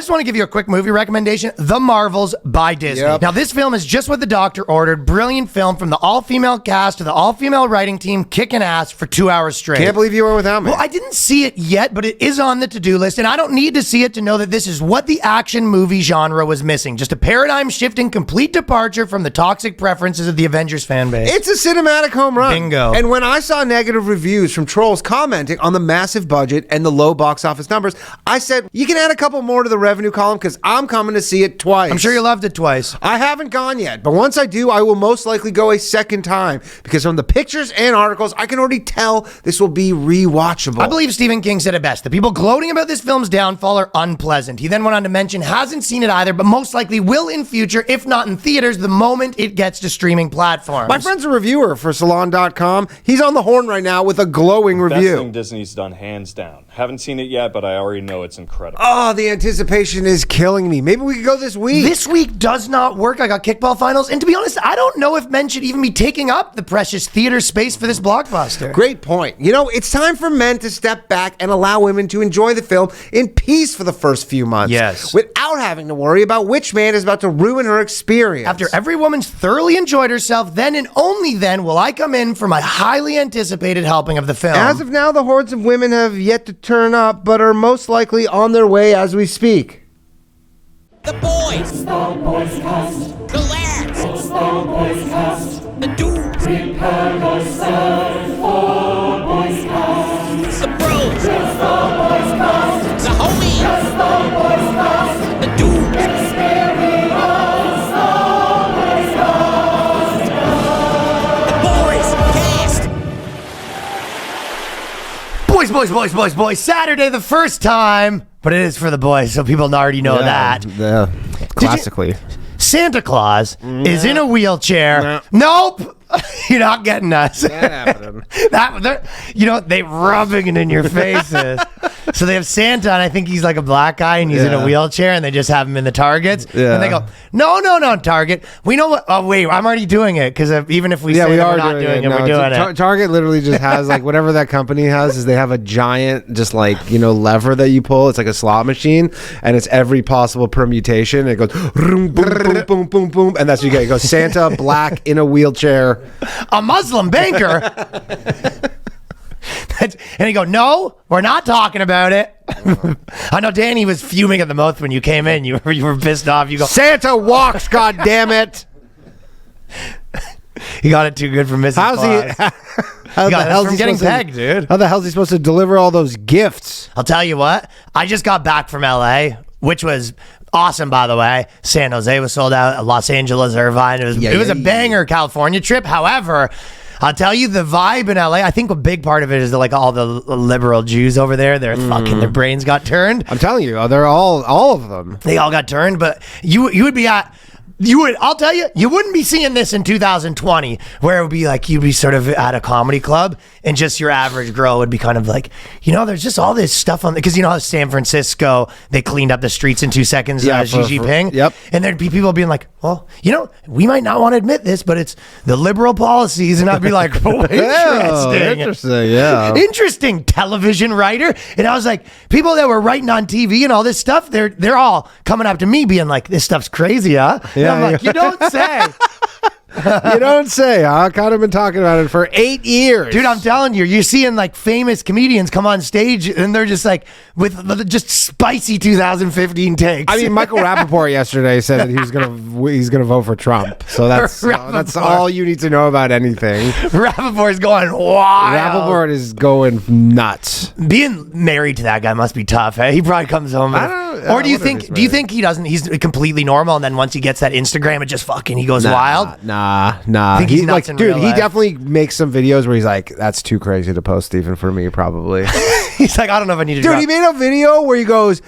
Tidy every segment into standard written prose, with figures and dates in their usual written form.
just want to give you a quick movie recommendation. The Marvels by Disney. Yep. Now, this film is just what the doctor ordered. Brilliant film from the all-female cast to the all-female writing team, kicking ass for 2 hours straight. Can't believe you were without me. Well, I didn't see it yet, but it is on the to-do list, and I don't need to see it to know that this is what the action movie genre was missing. Just a paradigm-shifting, complete departure from the toxic preferences of the Avengers fan base. It's a cinematic home run. Bingo. And when I saw negative reviews from trolls commenting on the massive budget and the low box office numbers, I said, you can add a couple more to the revenue column because I'm coming to see it twice. I'm sure you loved it twice. I haven't gone yet, but once I do, I will most likely go a second time because from the pictures and articles, I can already tell this will be rewatchable. I believe Stephen King said it best. The people gloating about this film's downfall are unpleasant. He then went on to mention hasn't seen it either, but most likely will in future, if not in theaters, the moment it gets to streaming platforms. My friend's a reviewer for Salon.com. He's on the horn right now with a glowing Best review. thing Disney's done, hands down. Haven't seen it yet, but I already know it's incredible. Oh, the anticipation is killing me. Maybe we could go this week. This week does not work. I got kickball finals. And to be honest, I don't know if men should even be taking up the precious theater space for this blockbuster. Great point. You know, it's time for men to step back and allow women to enjoy the film in peace for the first few months. Yes. Without having to worry about which man is about to ruin her experience. After every woman's thoroughly enjoyed herself, then and only then will I come in for my highly anticipated helping of the film. As of now, the hordes of women have yet to turn up, but are most likely on their way as we speak. The boys. It's the BOYSCAST. The lads. It's the BOYSCAST. The dudes. Prepare yourself for BOYSCAST. The bros. It's the BOYSCAST. The homies. It's the BOYSCAST. The dudes. Experience the BOYSCAST. The boys. Boys. Saturday, the first time, but it is for the boys, so people already know that. Yeah, classically. Santa Claus is in a wheelchair. Nope. You're not getting us. They rubbing it in your faces. So they have Santa, and I think he's like a black guy, and he's in a wheelchair, and they just have him in the Targets. Yeah. And they go, no, Target. We know what. Oh, wait, I'm already doing it, because even if we say we are not doing it, we're doing it. Target literally just has, like, whatever that company has, is they have a giant, just like, lever that you pull. It's like a slot machine, and it's every possible permutation. It goes, boom, boom, boom, boom, boom, and that's what you get. It goes Santa, black, in a wheelchair. A Muslim banker. And he go, no, we're not talking about it. I know Danny was fuming at the mouth when you came in. You were pissed off. You go, Santa walks, goddammit. He got it too good for Mrs. Claus. How the hell's he getting supposed pegged, dude? How the hell's he supposed to deliver all those gifts? I'll tell you what. I just got back from LA, which was awesome, by the way. San Jose was sold out. Los Angeles, Irvine. It was a banger California trip. However, I'll tell you, the vibe in LA, I think a big part of it is like all the liberal Jews over there. They're fucking, their brains got turned. I'm telling you, they're all of them. They all got turned, but you would be at... I'll tell you, you wouldn't be seeing this in 2020, where it would be like you'd be sort of at a comedy club and just your average girl would be kind of like, there's just all this stuff on, because how San Francisco, they cleaned up the streets in 2 seconds, Xi Jinping. Yep. And there'd be people being like, well, we might not want to admit this, but it's the liberal policies. And I'd be like, oh, interesting. Yeah. Interesting, television writer. And I was like, people that were writing on TV and all this stuff, they're all coming up to me being like, this stuff's crazy, huh? Yeah, I'm like, you don't say. You don't say. I've kind of been talking about it for 8 years. Dude, I'm telling you, you're seeing like famous comedians come on stage and they're just like with just spicy 2015 takes. I mean, Michael Rappaport yesterday said that he's gonna vote for Trump. So that's all you need to know about anything. Rappaport's going wild. Rappaport is going nuts. Being married to that guy must be tough. He probably comes home. Or do you think he doesn't? He's completely normal, and then once he gets that Instagram, it just fucking he goes wild. Nah. I think he's nuts in real he life. Definitely makes some videos where he's like, "That's too crazy to post, even for me, probably." He's like, I don't know if I need to. Dude, he made a video where he goes,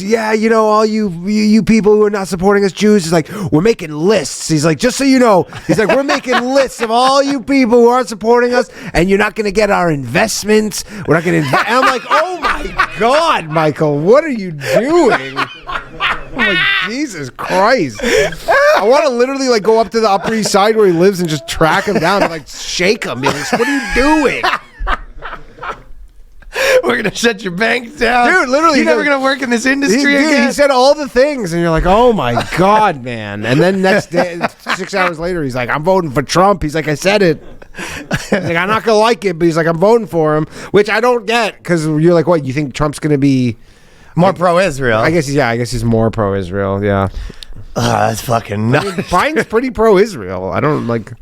yeah, all you people who are not supporting us Jews, he's like, we're making lists. He's like, just so you know, he's like, we're making lists of all you people who aren't supporting us, and you're not going to get our investments. We're not going to invest. And I'm like, oh my God, Michael, what are you doing? I'm like, Jesus Christ. I want to literally like go up to the Upper East Side where he lives and just track him down and like shake him. Like, what are you doing? We're gonna shut your bank down, Dude, literally, You're never gonna work in this industry Dude, again. he said all the things, and you're like, oh my God, man. And then next day, 6 hours later, he's like, I'm voting for Trump. He's like, I said it. He's like, I'm not gonna like it, but he's like, I'm voting for him, which I don't get, because you're like, what? You think Trump's gonna be more pro-Israel? I guess he's more pro-Israel. Yeah, that's fucking nuts. Biden's pretty pro-Israel. I don't like.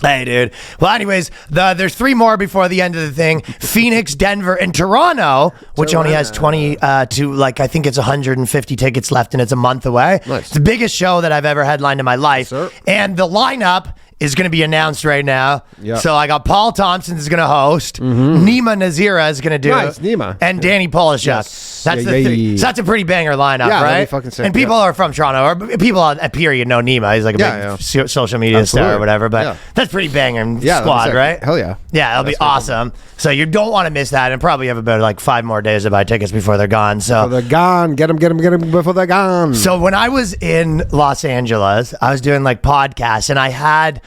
Hey, dude. Well, anyways, there's 3 more before the end of the thing. Phoenix, Denver, and Toronto, which only has 20 to, like, I think it's 150 tickets left, and it's a month away. Nice. It's the biggest show that I've ever headlined in my life. Sir. And the lineup is going to be announced right now. Yep. So I got Paul Thompson is going to host. Nima Nazira is going to do Nice, it. Nima. And Danny Polishuk. Yes. That's Yeah, the yeah, three. yeah. So that's a pretty banger lineup, Yeah, that'd right? be fucking sick, And people are from Toronto, or people on period know Nima. He's like a big social media star Absolutely. or whatever. But Yeah. that's pretty banger Yeah, squad, that'd be sick. right? Hell yeah. Yeah, it'll be awesome. So you don't want to miss that, and probably have about like 5 more days to buy tickets before they're gone. So They're gone. Get them before they're gone. so when I was in Los Angeles, I was doing like podcasts, and I had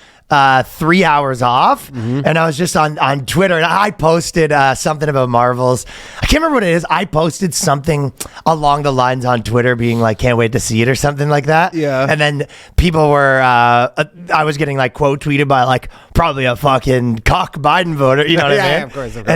3 hours off, and I was just on Twitter, and I posted something about Marvels. I can't remember what it is. I posted something along the lines on Twitter being like, can't wait to see it or something like that. Yeah. And then people were, I was getting like quote tweeted by like probably a fucking cock Biden voter. You know what I mean? Yeah, of course. And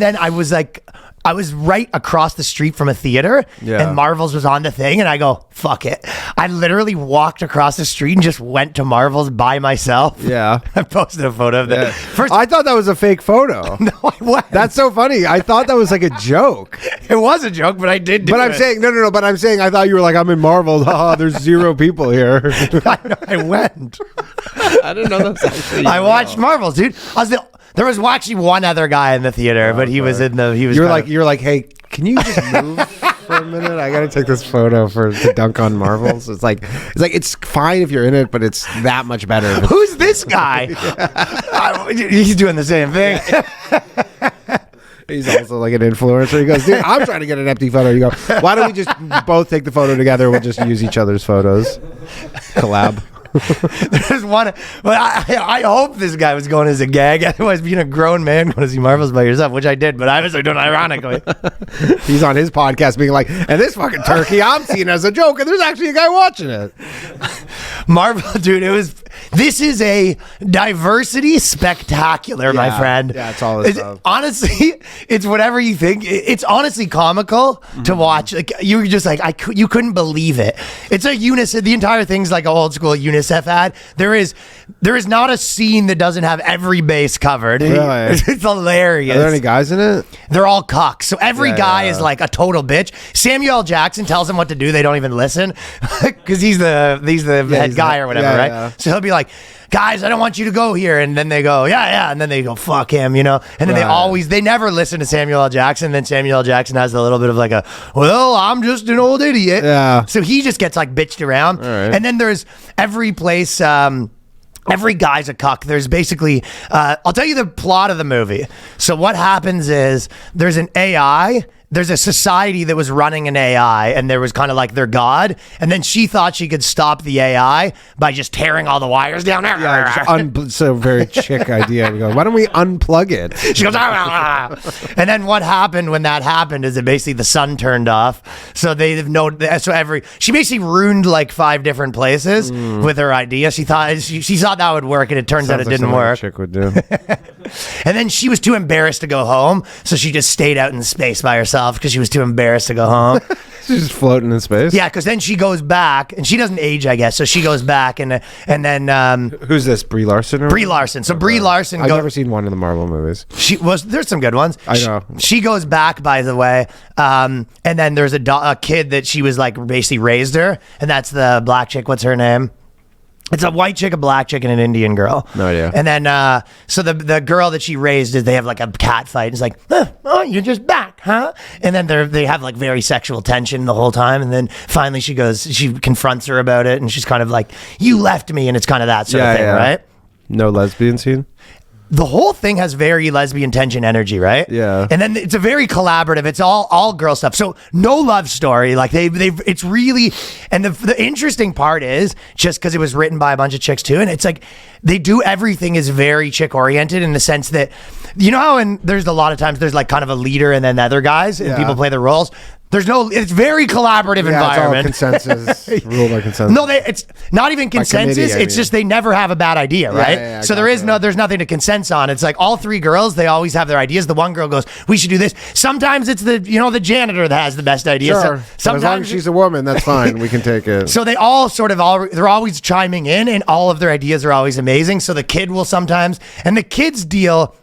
then I was like, I was right across the street from a theater, Yeah. and Marvel's was on the thing, and I go, fuck it. I literally walked across the street and just went to Marvel's by myself. Yeah. I posted a photo of that. First, I thought that was a fake photo. no, I went. That's so funny. I thought that was like a joke. It was a joke, but I did do But I'm it. saying, no. But I'm saying, I thought you were like, I'm in Marvel. Haha, there's 0 people here. I went. I didn't know that was actually. I watched Marvel's, dude. There was actually one other guy in the theater, but he was in the. He was. You're like, hey, can you just move for a minute? I gotta take this photo to dunk on Marvels. It's fine if you're in it, but it's that much better. Who's this guy? He's doing the same thing. He's also like an influencer. He goes, dude, I'm trying to get an empty photo. You go, why don't we just both take the photo together? We'll just use each other's photos. Collab. There's one, but I hope this guy was going as a gag. Otherwise, being a grown man going to see Marvels by yourself, which I did, but I was like doing it ironically. He's on his podcast being like, and this fucking turkey I'm seeing as a joke, and there's actually a guy watching it. Marvel, dude, this is a diversity spectacular, my Yeah. friend. Yeah, it's all this stuff. Honestly, it's whatever you think. It's honestly comical to watch. Like you were just like, you couldn't believe it. It's a UNICEF. The entire thing's like an old school UNICEF ad. There is not a scene that doesn't have every base covered. Really? It's hilarious. Are there any guys in it? They're all cocks. So every Yeah, guy yeah. is like a total bitch. Samuel L. Jackson tells them what to do. They don't even listen because he's the head guy or whatever, right? yeah. So he'll be like, guys, I don't want you to go here. And then they go, yeah. And then they go, fuck him, And then they never listen to Samuel L. Jackson. Then Samuel L. Jackson has a little bit of like well, I'm just an old idiot. Yeah. So he just gets like bitched around. right. And then there's every place, every guy's a cuck. There's basically, I'll tell you the plot of the movie. So what happens is there's an AI. There's a society that was running an AI, and there was kind of like their god. And then she thought she could stop the AI by just tearing all the wires down. It's a very chick idea. We go, why don't we unplug it? She goes, and then what happened when that happened is that basically the sun turned off. So she basically ruined like 5 different places with her idea. She thought that would work, and it turns out it didn't work. A chick would do. And then she was too embarrassed to go home, so she just stayed out in space by herself because she was too embarrassed to go home. She's just floating in space. Yeah, because then she goes back, and she doesn't age, I guess. So she goes back, and then Who's this? Brie Larson? Brie Larson. So Brie Larson. I've never seen one of the Marvel movies. There's some good ones. I know. She goes back, by the way, and then there's a kid that she was like basically raised her, and that's the black chick. What's her name? It's a white chick, a black chick, and an Indian girl. No idea. And then, so the girl that she raised they have like a cat fight. It's like, oh, you're just back, huh? And then they have like very sexual tension the whole time. And then finally she confronts her about it, and she's kind of like, you left me, and it's kind of that sort of thing, right? No lesbian scene? the whole thing has very lesbian tension energy, right? Yeah. And then it's a very collaborative. It's all girl stuff. So no love story. Like it's really, and the interesting part is just because it was written by a bunch of chicks too, and it's like they do everything is very chick oriented in the sense that, you know how and there's a lot of times there's like kind of a leader and then the other guys and people play the roles. It's very collaborative environment. It's all consensus, ruled by consensus. No, it's not even consensus. committee, I it's mean. just they never have a bad idea, right? yeah, so gotcha. there's nothing to consensus on. It's like all three girls, they always have their ideas. The one girl goes, "We should do this." Sometimes it's the janitor that has the best idea. Sure. So as long as she's a woman, that's fine. We can take it. So they all they're always chiming in, and all of their ideas are always amazing. So the kid will sometimes, and the kid's deal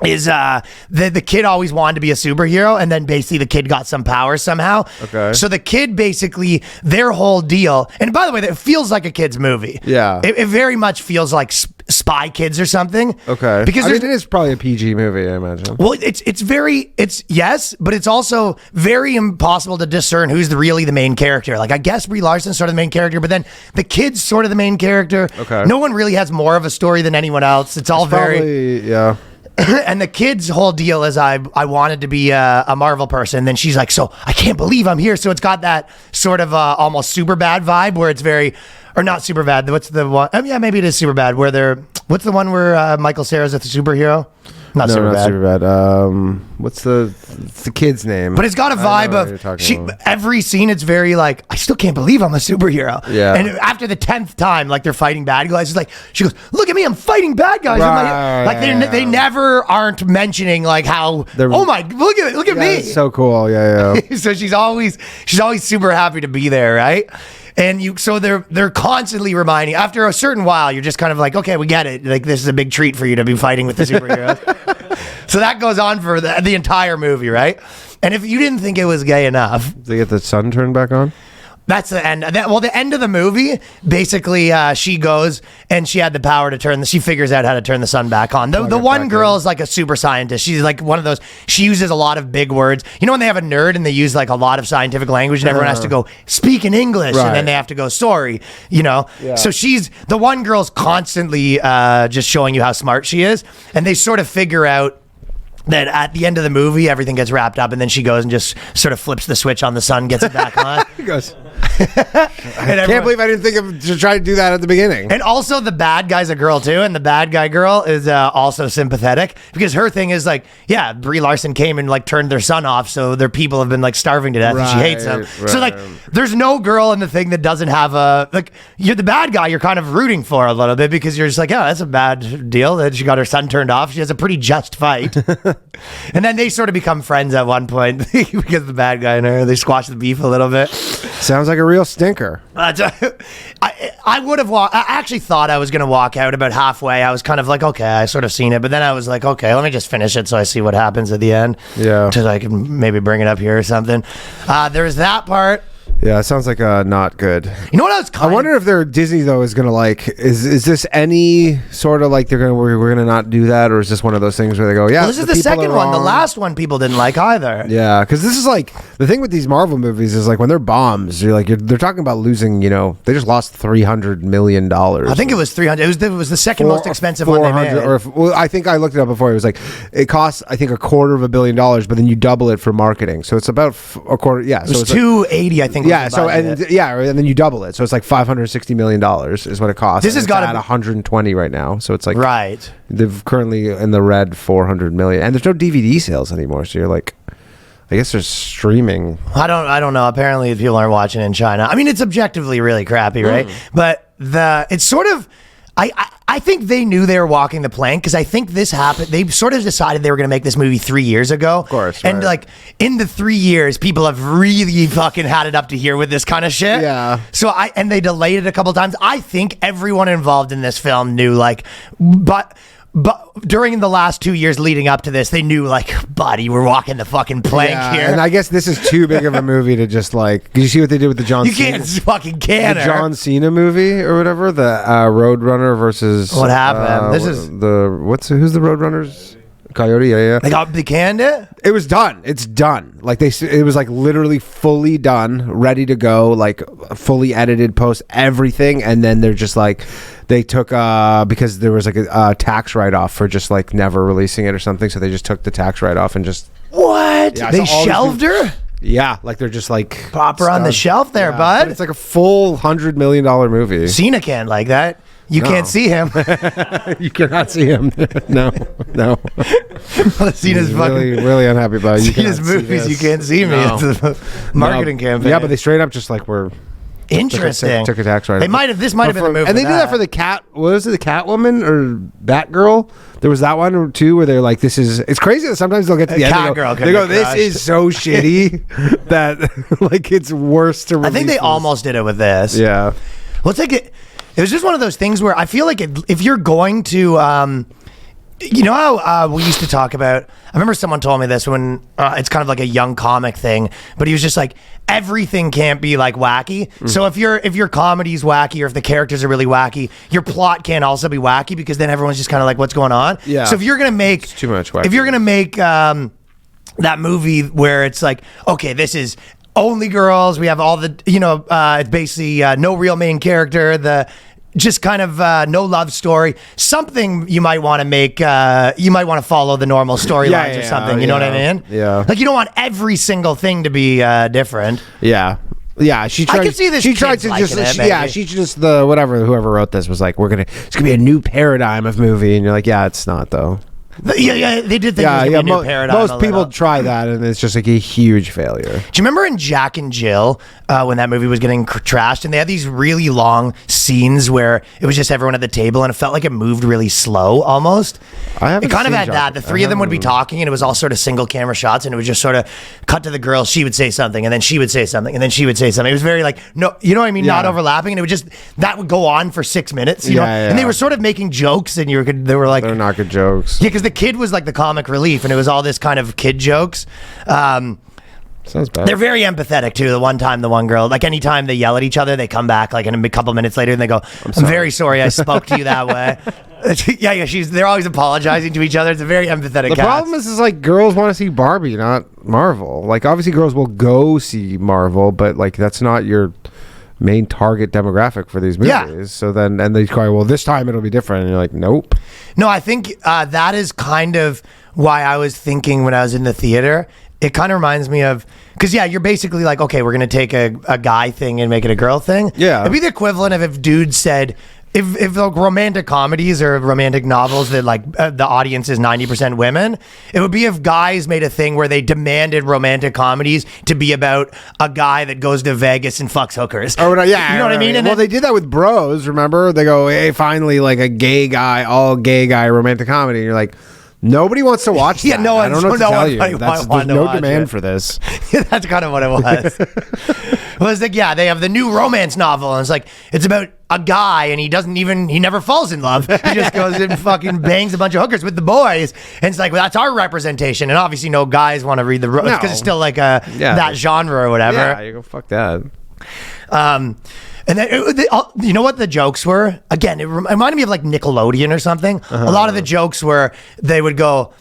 is the kid always wanted to be a superhero, and then basically the kid got some powers somehow. Okay. So the kid basically, their whole deal, and by the way, it feels like a kid's movie. Yeah. It very much feels like Spy Kids or something. Okay. Because I mean, it is probably a PG movie, I imagine. well, it's yes, but it's also very impossible to discern who's really the main character. Like, I guess Brie Larson's sort of the main character, but then the kid's sort of the main character. Okay. No one really has more of a story than anyone else. It's all very... Probably, yeah. And the kid's whole deal is I wanted to be a Marvel person. And then she's like, so I can't believe I'm here. So it's got that sort of almost super bad vibe where it's very, or not super bad. What's the one? Yeah, maybe it is super bad. What's the one where Michael Cera's a superhero? Not super bad. What's the kid's name? But it's got a I know vibe what you're of talking about. every scene. It's very like, I still can't believe I'm a superhero. Yeah. And after the 10th time, like they're fighting bad guys, it's like she goes, "Look at me, I'm fighting bad guys." Right, Like they never aren't mentioning like how. Oh my, look at me. It's so cool. Yeah. So she's always super happy to be there, right? And so they're constantly reminding. After a certain while, you're just kind of like, okay, we get it. Like, this is a big treat for you to be fighting with the superheroes. So that goes on for the entire movie, right? And if you didn't think it was gay enough, Did they get the sun turned back on? that's the end. The end of the movie, basically, she goes and she had the power to she figures out how to turn the sun back on. The one girl is like a super scientist. She's like one of those, she uses a lot of big words. You know when they have a nerd and they use like a lot of scientific language and everyone has to go speak in English and then they have to go, sorry, Yeah. So the one girl's constantly just showing you how smart she is. And they sort of figure out that at the end of the movie, everything gets wrapped up, and then she goes and just sort of flips the switch on the sun, gets it back on. He goes, I can't believe I didn't think of to try to do that at the beginning. And also, the bad guy's a girl too, and the bad guy girl is also sympathetic because her thing is like, yeah, Brie Larson came and like turned their son off, so their people have been like starving to death, and she hates them. Right. So like, there's no girl in the thing that doesn't have you're the bad guy. You're kind of rooting for a little bit because you're just like, oh, that's a bad deal that she got her son turned off. She has a pretty just fight. And then they sort of become friends at one point because the bad guy and her, they squash the beef a little bit. Sounds like a real stinker. I would have I actually thought I was going to walk out about halfway. I was kind of like, okay, I sort of seen it. But then I was like, okay, let me just finish it so I see what happens at the end. Yeah. So I can maybe bring it up here or something. There's that part. Yeah, it sounds like not good. You know what I was I wonder if Disney though is gonna like is this any sort of like we're gonna not do that, or is this one of those things where they go, yeah, Well, this is the people second are one. The wrong. last one people didn't like either. Yeah, because this is like the thing with these Marvel movies is like when they're bombs, they're talking about losing. They just lost $300 million. I think it was 300. It was the second most expensive one they made. I think I looked it up before. It was like it costs I think $250 million, but then you double it for marketing, so it's about a quarter. Yeah, It was so it's 280, I think. yeah, was the so budget. and then you double it, so it's like $560 million is what it costs. This has It's gotta at be- 120 right now, so it's like Right. they've currently in the red $400 million, and there's no DVD sales anymore. So you're like, I guess there's streaming. I don't know. Apparently, people aren't watching in China. I mean, it's objectively really crappy, right? But it's sort of. I think they knew they were walking the plank because I think this happened. They sort of decided they were going to make this movie 3 years ago. Of course, And right. like in the 3 years, people have really fucking had it up to here with this kind of shit. Yeah. So and they delayed it a couple times. I think everyone involved in this film knew but during the last 2 years leading up to this, they knew like, buddy, we're walking the fucking plank here. And I guess this is too big of a movie to just like. Did you see what they did with the John? You Cena? can't fucking can The John Cena movie or whatever, the Roadrunner versus What happened? This is- who's the Roadrunners Coyote, yeah. They canned it? It was done. It's done. Like it was like literally fully done, ready to go, like fully edited, post everything, and then they're just like they took because there was like a tax write-off for just like never releasing it or something, so they just took the tax write-off and just what? Yeah, they so shelved her? Yeah, like they're just like pop her on the shelf there, but bud. it's like a full $100 million movie. Cena can't like that. You No. can't see him. You cannot see him. No. Cena's really, fucking really unhappy about it. You Cena's cannot see movies. this. You can't see me. No. It's a marketing campaign. Yeah, but they straight up just like were interesting. took a tax write-off. They might have. This might have been the movie. And they did that for the cat. What was it? The Catwoman or Batgirl? There was that one or two where they're like, "This is." It's crazy that sometimes they'll get to the end. Catgirl They go, could "This get is so shitty that like it's worse to." I think they release this." almost did it with this. Yeah. Well, it's like it was just one of those things where I feel like if you're going to, you know how we used to talk about. I remember someone told me this when it's kind of like a young comic thing, but he was just like, everything can't be like wacky. So if your comedy's wacky or if the characters are really wacky, your plot can't also be wacky because then everyone's just kind of like, what's going on? Yeah. So if you're gonna make It's too much wacky. if you're gonna make that movie where it's like, okay, this is only girls. We have all the, it's basically no real main character. The just kind of no love story. Something you might want to make. You might want to follow the normal storylines or something. You know what I mean? Yeah. Like you don't want every single thing to be different. Yeah. Yeah, she tried. I can see this She tried kid's to liking just. it, maybe. Yeah, she just whoever wrote this was like, it's gonna be a new paradigm of movie, and you're like, yeah, it's not though. Yeah, they did think it was gonna be a new paradigm. Most a people little. try that, and it's just like a huge failure. Do you remember in Jack and Jill when that movie was getting trashed and they had these really long scenes where it was just everyone at the table and it felt like it moved really slow almost? I haven't It kind of seen had Jack- that. The three of them would be talking and it was all sort of single camera shots and it would just sort of cut to the girl. She would say something and then she would say something and then she would say something. It was very like, no, you know what I mean? Yeah. Not overlapping. And it would just, that would go on for 6 minutes, you know? Yeah, And they yeah. were sort of making jokes and they were like, They're not good jokes. yeah, because the kid was like the comic relief and it was all this kind of kid jokes. Sounds bad. They're very empathetic too. The one time, the one girl, like anytime they yell at each other, they come back like in a couple minutes later and they go, I'm very sorry I spoke to you that way. yeah, they're always apologizing to each other. It's a very empathetic The cast. problem is like girls want to see Barbie, not Marvel. Like obviously girls will go see Marvel, but like that's not your main target demographic for these movies. Yeah. So then, and they cry, well, this time it'll be different. And you're like, nope. No, I think that is kind of why I was thinking when I was in the theater. It kind of reminds me of, because yeah, you're basically like, okay, we're going to take a guy thing and make it a girl thing. Yeah. It'd be the equivalent of if dudes said, if like romantic comedies or romantic novels that like the audience is 90% women, it would be if guys made a thing where they demanded romantic comedies to be about a guy that goes to Vegas and fucks hookers. Oh, yeah. You know what I mean? And well, then- they did that with Bros, remember? They go, hey, finally, like a all gay guy romantic comedy. And you're like, nobody wants to watch that. Yeah, no I don't know what to no tell one you. wanted There's to no watch demand it. for this. Yeah, that's kind of what it was. It was like, yeah, they have the new romance novel, and it's like, it's about a guy, and he never falls in love. He just goes and fucking bangs a bunch of hookers with the boys, and it's like, well, that's our representation, and obviously no guys want to read the because No. it's still like that genre or whatever. Yeah, you go, fuck that. And then, you know what the jokes were? Again, it reminded me of like Nickelodeon or something. A lot of the jokes were they would go,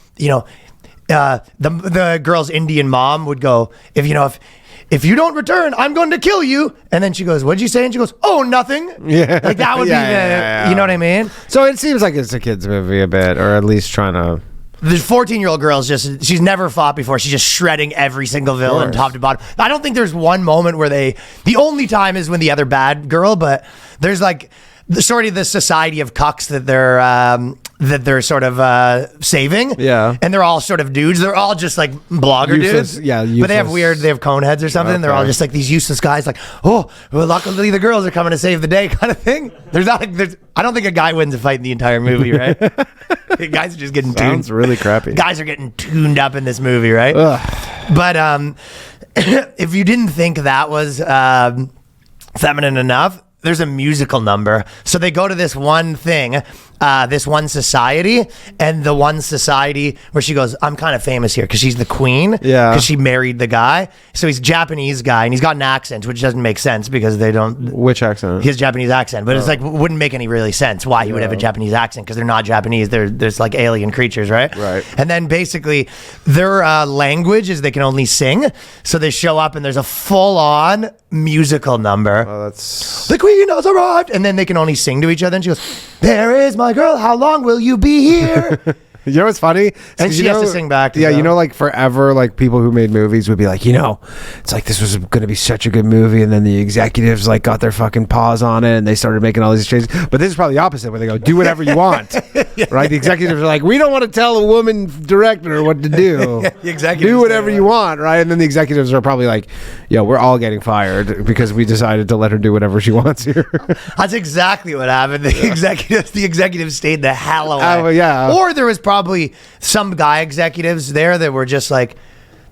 the girl's Indian mom would go, if you don't return, I'm going to kill you. And then she goes, what'd you say? And she goes, oh, nothing. Yeah. Like that would Yeah. you know what I mean? So it seems like it's a kid's movie a bit, or at least trying to... The 14-year-old girl's she's never fought before. She's just shredding every single villain course. top to bottom. I don't think there's one moment where the only time is when the other bad girl, but there's like the society of cucks that they're sort of saving. Yeah. And they're all sort of dudes. They're all just like blogger Useless, dudes. yeah, But they have useless. they have cone heads or something. They're all Okay. just like these useless guys like, oh, well, luckily the girls are coming to save the day kind of thing. I don't think a guy wins a fight in the entire movie, right? Guys are just getting Sounds tuned. really crappy. Guys are getting tuned up in this movie, right? Ugh. But if you didn't think that was feminine enough, there's a musical number. So they go to this one thing, this one society, and the one society where she goes, I'm kind of famous here because she's the queen. Yeah. Because she married the guy. So he's a Japanese guy, and he's got an accent, which doesn't make sense because they don't. Which accent? He has a Japanese accent, but it's like wouldn't make any really sense why he would have a Japanese accent because they're not Japanese. There's like alien creatures, right? Right. And then basically their language is they can only sing. So they show up and there's a full-on musical number. Oh, that's... The queen has arrived, and then they can only sing to each other. And she goes, "There is my girl. How long will you be here?" You know what's funny? And she has to sing back to Yeah, them. you know, like forever, like people who made movies would be like, it's like this was going to be such a good movie, and then the executives like got their fucking paws on it, and they started making all these changes. But this is probably the opposite, where they go, "Do whatever you want," right? The executives are like, "We don't want to tell a woman director what to do. The executives do whatever say, you want," right? And then the executives are probably like, "Yo, we're all getting fired because we decided to let her do whatever she wants here." That's exactly what happened. The executives stayed the hell away. Oh, yeah. Or there was probably some guy executives there that were just like,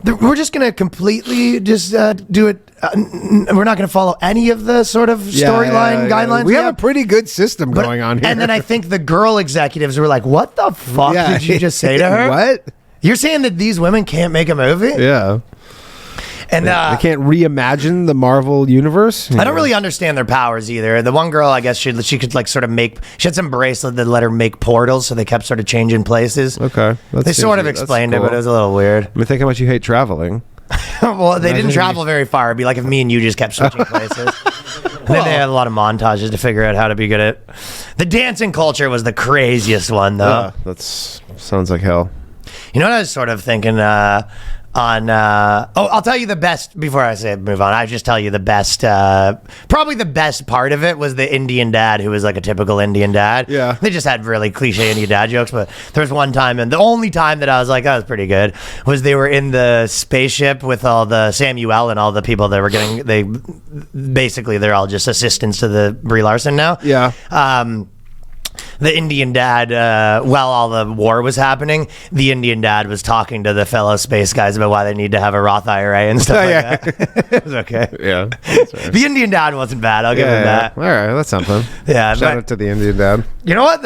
we're just going to completely just do it. We're not going to follow any of the sort of storyline guidelines. We have a pretty good system going on here. And then I think the girl executives were like, what the fuck did you just say to her? What? You're saying that these women can't make a movie? Yeah. And They can't reimagine the Marvel universe. I don't really understand their powers either. The one girl, I guess, she could like sort of she had some bracelet that let her make portals, so they kept sort of changing places. Okay, They sort of explained it, but it was a little weird. I mean, think how much you hate traveling. Well, they didn't travel very far. It'd be like if me and you just kept switching places. And then they had a lot of montages to figure out how to be good at. The dancing culture was the craziest one, though. Sounds like hell. You know what I was sort of thinking I'll tell you the best before I say move on. I just tell you the best. Probably the best part of it was the Indian dad, who was like a typical Indian dad. Yeah, they just had really cliche Indian dad jokes. But there was one time, and the only time that I was like, "That was pretty good," was they were in the spaceship with all the Samuel and all the people that were getting. They're all just assistants to the Brie Larson now. Yeah. The Indian dad, while all the war was happening, the Indian dad was talking to the fellow space guys about why they need to have a Roth IRA and stuff that. It was okay. Yeah. The Indian dad wasn't bad. I'll give him that. All right, that's something. Yeah. Shout out to the Indian dad. You know what?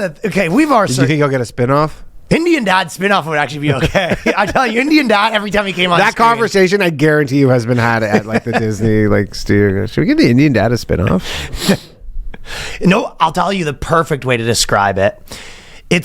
We've already. Do you think he'll get a spin-off? Indian Dad spinoff would actually be okay. I tell you, Indian Dad, every time he came on that screen, conversation, I guarantee you, has been had at like the Disney studio. Should we give the Indian Dad a spin-off? No, I'll tell you the perfect way to describe it. It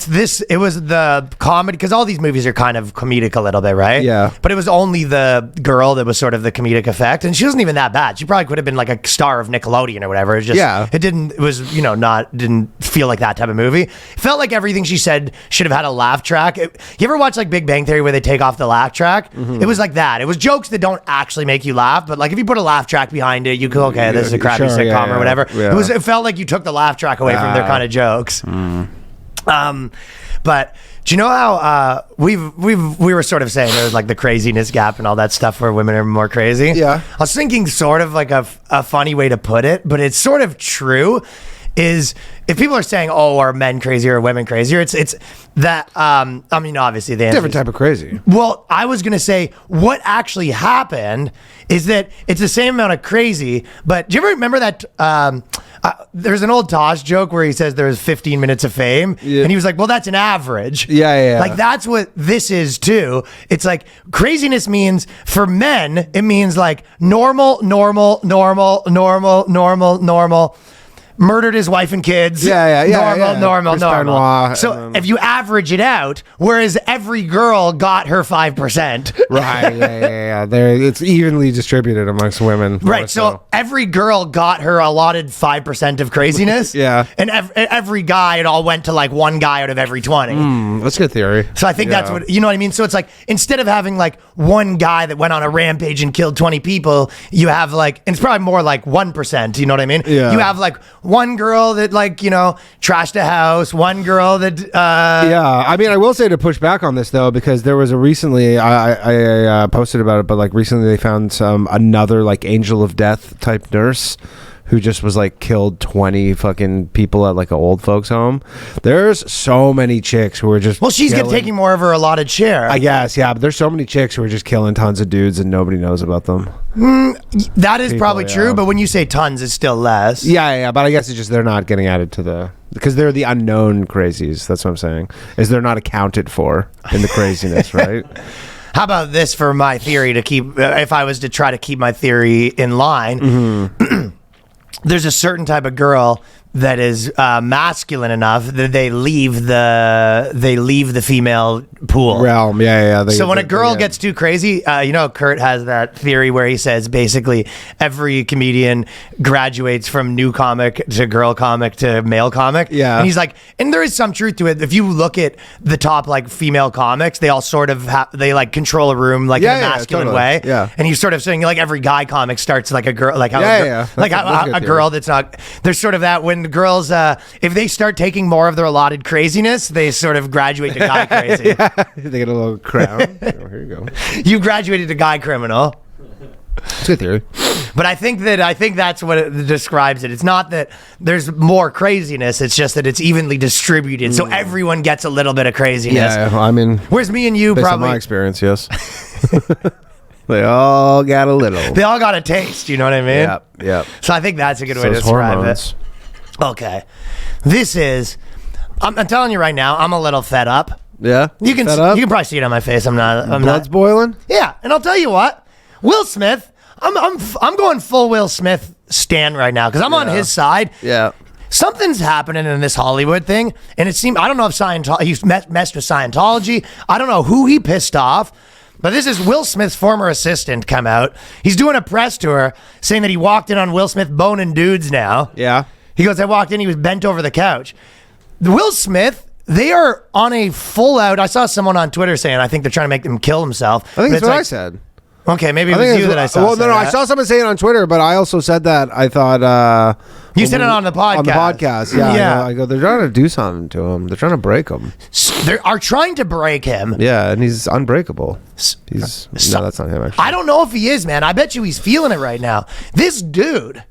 was the comedy, because all these movies are kind of comedic a little bit, right? Yeah. But it was only the girl that was sort of the comedic effect, and she wasn't even that bad. She probably could have been like a star of Nickelodeon or whatever. It just, didn't feel like that type of movie. It felt like everything she said should have had a laugh track. You ever watch like Big Bang Theory where they take off the laugh track? Mm-hmm. It was like that. It was jokes that don't actually make you laugh, but like if you put a laugh track behind it, you go, okay, this is a crappy sitcom or whatever. Yeah. It felt like you took the laugh track away from their kind of jokes. But do you know how we were sort of saying there was like the craziness gap and all that stuff where women are more crazy? Yeah. I was thinking sort of like a funny way to put it, but it's sort of true. Is if people are saying, "Oh, are men crazier or women crazier?" It's that. I mean, obviously, the answer different type of crazy. Well, I was gonna say what actually happened is that it's the same amount of crazy. But do you ever remember that? There's an old Tosh joke where he says there was 15 minutes of fame, and he was like, "Well, that's an average." Yeah. Like that's what this is too. It's like craziness means for men, it means like normal. Murdered his wife and kids. Normal. Benoit, So if you average it out, whereas every girl got her 5%. Right. Yeah. It's evenly distributed amongst women. Right. So every girl got her allotted 5% of craziness. Yeah. And every guy, it all went to like one guy out of every 20. That's good theory. So I think that's what, you know what I mean? So it's like, instead of having like one guy that went on a rampage and killed 20 people, you have like, and it's probably more like 1%, you know what I mean? Yeah. You have like one girl that like, you know, trashed a house, one girl that... yeah, I mean, I will say to push back on this though, because there was a recently, I posted about it, but like recently they found another like angel of death type nurse who just was like killed 20 fucking people at like an old folks home. There's so many chicks who are just she's taking more of her allotted share. I guess, yeah, but there's so many chicks who are just killing tons of dudes and nobody knows about them. That is probably true, but when you say tons, it's still less. Yeah, but I guess it's just they're not getting added to because they're the unknown crazies. That's what I'm saying. Is they're not accounted for in the craziness, right? How about this for my theory to keep, if I was to try to keep my theory in line, there's a certain type of girl that is masculine enough that they leave the female pool realm. So when a girl gets too crazy, Kurt has that theory where he says basically every comedian graduates from new comic to girl comic to male comic. Yeah. And he's like, and there is some truth to it. If you look at the top like female comics, they all sort of they like control a room like in a masculine totally. way. Yeah. And he's sort of saying like every guy comic starts like a girl, like how a girl that's not. There's sort of that when the girls, if they start taking more of their allotted craziness, they sort of graduate to guy crazy. They get a little crown. Here you go. You graduated to guy criminal. It's a good theory. But I think that's what it describes it. It's not that there's more craziness. It's just that it's evenly distributed, so everyone gets a little bit of craziness. Yeah, I mean, whereas me and you based probably, on my experience, yes. They all got a little. They all got a taste. You know what I mean? Yep. So I think that's a good way to Those describe hormones. it. Okay, this is. I'm telling you right now, I'm a little fed up. Yeah, You can probably see it on my face. I'm Blood's boiling. Yeah, and I'll tell you what, Will Smith. I'm going full Will Smith stand right now because I'm on his side. Yeah. Something's happening in this Hollywood thing, and it seemed I don't know if he's messed with Scientology. I don't know who he pissed off. But this is Will Smith's former assistant come out. He's doing a press tour saying that he walked in on Will Smith boning dudes now. Yeah. He goes, I walked in, he was bent over the couch. Will Smith, they are on a full out. I saw someone on Twitter saying, I think they're trying to make him kill himself. I think that's what I said. Okay, maybe it was you that I saw. Well, no, I saw someone say it on Twitter, but I also said that. I thought you said it on the podcast. On the podcast, yeah. I go, they're trying to do something to him. They're trying to break him. They are trying to break him. Yeah, and he's unbreakable. No, that's not him. Actually, I don't know if he is, man. I bet you he's feeling it right now. This dude.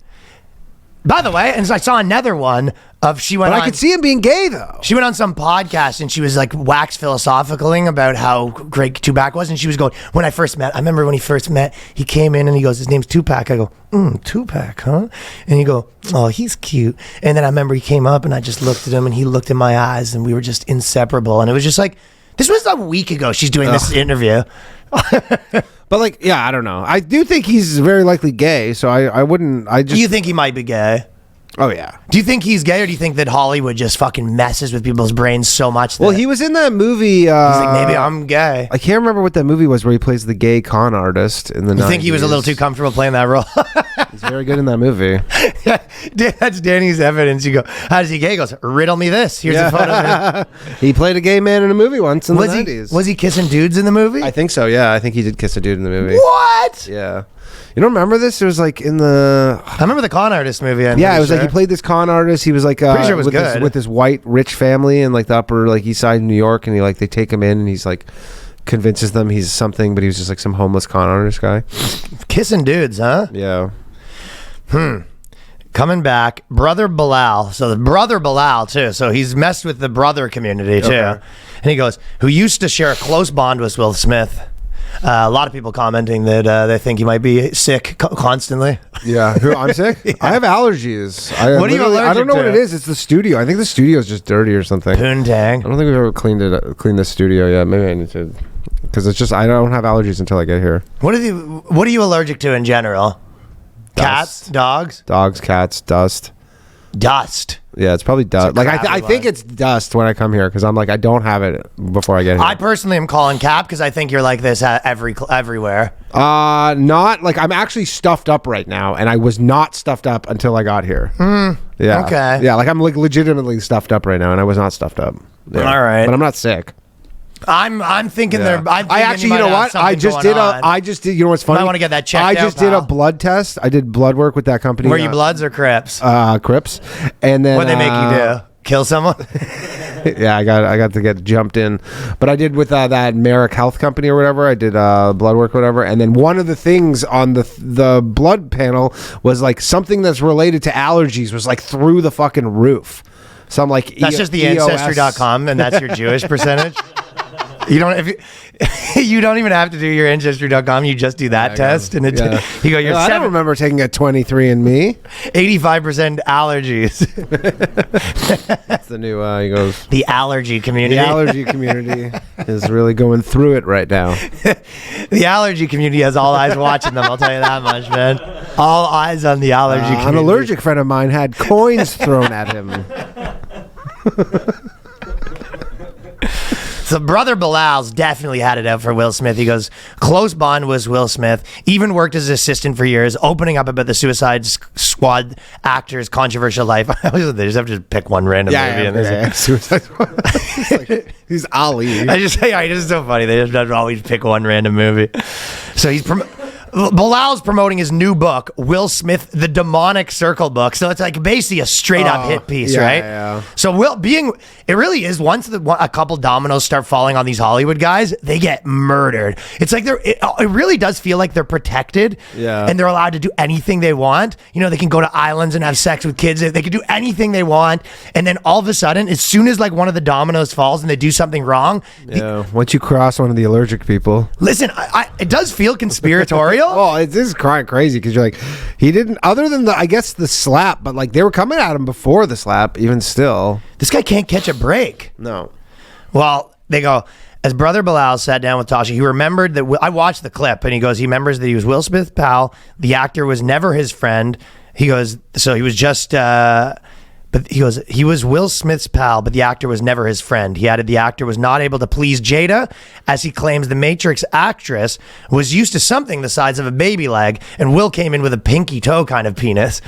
By the way, and so I saw another one of But I could see him being gay though. She went on some podcast and she was like wax philosophicaling about how great Tupac was, and she was going, when I remember when he first met, he came in and he goes, his name's Tupac. I go, Tupac, huh? And he go, oh, he's cute. And then I remember he came up and I just looked at him and he looked in my eyes and we were just inseparable. And it was just like, this was a week ago she's doing this interview. But like, yeah, I don't know. I do think he's very likely gay, so I wouldn't. Do you think he might be gay? Oh yeah. Do you think he's gay, or do you think that Hollywood just fucking messes with people's brains so much? Well, he was in that movie. He's like, maybe I'm gay. I can't remember what that movie was where he plays the gay con artist in the 90s. You think he was a little too comfortable playing that role? He's very good in that movie. Yeah, that's Danny's evidence. You go, how's he gay? He goes, riddle me this. Here's a photo of him. He played a gay man in a movie once in the 90s. Was he kissing dudes in the movie? I think so, yeah. I think he did kiss a dude in the movie. What? Yeah. You don't remember this? It was like in the... I remember the con artist movie. It was like he played this con artist. He was like pretty sure it was good. With this white rich family in like the upper like east side of New York, and they take him in and he's like convinces them he's something, but he was just like some homeless con artist guy. Kissing dudes, huh? Yeah. Coming back, Brother Bilal. So the Brother Bilal too. So he's messed with the brother community too. Okay. And he goes, who used to share a close bond with Will Smith. A lot of people commenting that they think he might be sick constantly. Yeah, I'm sick. Yeah. I have allergies. What are you allergic to? I don't know what it is. It's the studio. I think the studio is just dirty or something. Poontang. I don't think we've ever cleaned the studio yet. Maybe I need to, because it's just I don't have allergies until I get here. What are you allergic to in general? Cats, dogs, cats, dust. Dust. Yeah, it's probably dust. Like I think it's dust when I come here because I'm like I don't have it before I get here. I personally am calling Cap because I think you're like this everywhere. Not like I'm actually stuffed up right now, and I was not stuffed up until I got here. Yeah. Okay. Yeah, like I'm like legitimately stuffed up right now, and I was not stuffed up. Yeah. All right. But I'm not sick. I'm thinking yeah. I actually, you know what? I just did. You know what's funny? I want to get that checked out. I just did a blood test. I did blood work with that company. Were you Bloods or Crips? Crips, and then what they make you do? kill someone? Yeah, I got to get jumped in, but I did with that Merrick Health Company or whatever. I did blood work or whatever, and then one of the things on the blood panel was like something that's related to allergies was like through the fucking roof. So I'm like, that's just the ancestry.com, and that's your Jewish percentage. You don't you don't even have to do your ancestry.com. You just do that test, and you go. You're I don't remember taking a 23andMe. 85% allergies. That's the new. He goes. The allergy community. The allergy community is really going through it right now. The allergy community has all eyes watching them. I'll tell you that much, man. All eyes on the allergy community. An allergic friend of mine had coins thrown at him. So brother Bilal's definitely had it out for Will Smith. He goes, close bond was Will Smith. Even worked as assistant for years, opening up about the Suicide Squad actor's controversial life. They just have to pick one random movie in this. Suicide Squad. He's Ali. It's just so funny. They just have to always pick one random movie. So he's Bilal's promoting his new book, Will Smith, The Demonic Circle book. So it's like basically a straight up hit piece, right? Yeah. So it really is, once a couple dominoes start falling on these Hollywood guys, they get murdered. It's like it really does feel like they're protected, and they're allowed to do anything they want. You know, they can go to islands and have sex with kids. They can do anything they want. And then all of a sudden, as soon as like one of the dominoes falls and they do something wrong, once you cross one of the allergic people, listen, it does feel conspiratorial. Oh, it is crying crazy because you're like, he didn't, other than the slap, but like they were coming at him before the slap, even still. This guy can't catch a break. No. Well, they go, as brother Bilal sat down with Tasha, he remembered that, I watched the clip, and he goes, he remembers that he was Will Smith's pal. The actor was never his friend. He goes, so he was just, but he goes, he was Will Smith's pal, but the actor was never his friend. He added the actor was not able to please Jada, as he claims the Matrix actress was used to something the size of a baby leg, and Will came in with a pinky toe kind of penis.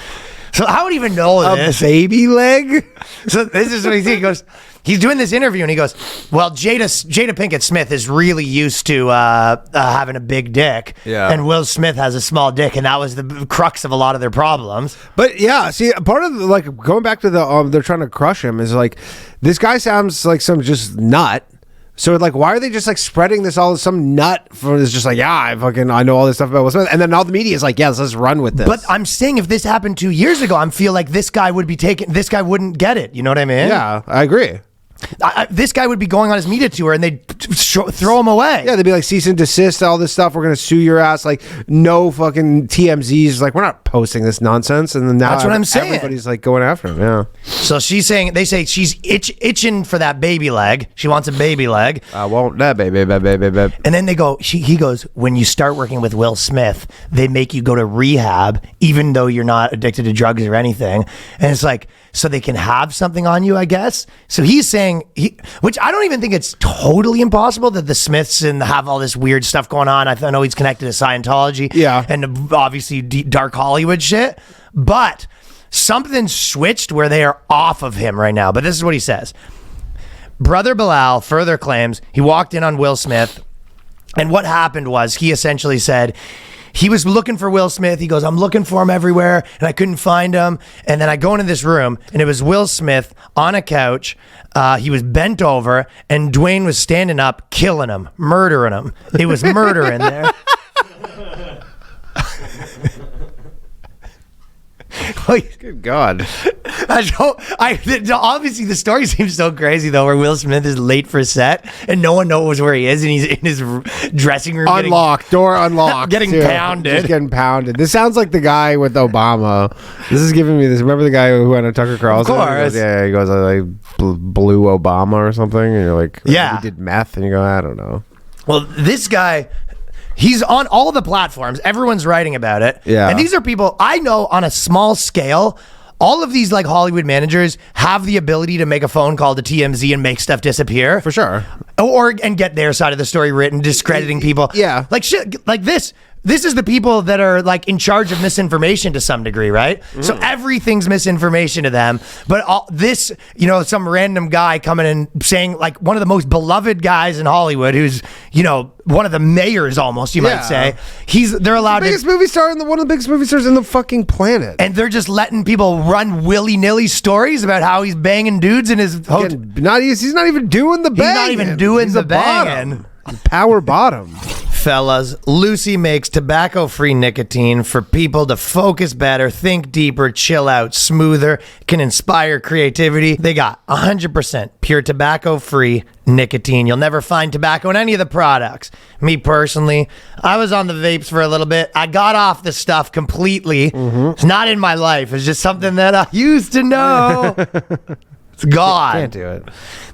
So I don't even know this. A baby leg? So this is what he goes, he's doing this interview and he goes, well, Jada Pinkett Smith is really used to having a big dick. Yeah. And Will Smith has a small dick, and that was the crux of a lot of their problems. But yeah, see, part of the, like, going back to the they're trying to crush him is like, this guy sounds like some just nut. So like, why are they just like spreading this all some nut for this? Just like, I know all this stuff about Will Smith, and then all the media is like, let's run with this. But I'm saying, if this happened 2 years ago, I feel like this guy would be this guy wouldn't get it. You know what I mean? Yeah, I agree. This guy would be going on his media tour, and they'd throw him away. Yeah, they'd be like, cease and desist, all this stuff. We're gonna sue your ass. Like, no fucking TMZs. Like, we're not posting this nonsense. And then now that's what I'm saying. Everybody's like going after him. Yeah. So they say she's itching for that baby leg. She wants a baby leg. I want that baby. And then he goes, when you start working with Will Smith, they make you go to rehab, even though you're not addicted to drugs or anything. And it's like, so they can have something on you, I guess. So he's saying, which I don't even think it's totally impossible that the Smiths and have all this weird stuff going on. I know he's connected to Scientology, and obviously dark Hollywood shit. But something switched where they are off of him right now. But this is what he says. Brother Bilal further claims he walked in on Will Smith, and what happened was he essentially said, he was looking for Will Smith. He goes, I'm looking for him everywhere, and I couldn't find him. And then I go into this room, and it was Will Smith on a couch. He was bent over, and Dwayne was standing up, killing him, murdering him. It was murder in there. Good God. Obviously, the story seems so crazy, though, where Will Smith is late for set and no one knows where he is, and he's in his dressing room. Door unlocked. Getting pounded. Just getting pounded. This sounds like the guy with Obama. This is giving me this. Remember the guy who went on Tucker Carlson? Of course. He goes, I blew Obama or something. And you're like, he did meth. And you go, I don't know. Well, this guy... He's on all the platforms. Everyone's writing about it. Yeah. And these are people I know on a small scale. All of these like Hollywood managers have the ability to make a phone call to TMZ and make stuff disappear. For sure. And get their side of the story written, discrediting people. Yeah. Like shit, like this. this is the people that are like in charge of misinformation to some degree, right? So everything's misinformation to them. But all this, you know, some random guy coming and saying, like, one of the most beloved guys in Hollywood, who's, you know, one of the mayors almost, you might say. They're allowed one of the biggest movie stars in the fucking planet. and they're just letting people run willy-nilly stories about how he's banging dudes in his hotel. He's not even doing the banging. He's not even doing He's the a bottom. banging. Power bottom. Fellas, Lucy makes tobacco-free nicotine for people to focus better, think deeper, chill out, smoother, can inspire creativity. They got 100% pure tobacco-free nicotine. You'll never find tobacco in any of the products. Me personally, I was on the vapes for a little bit. I got off the stuff completely. It's not in my life. It's just something that I used to know. It's gone. Can't do it.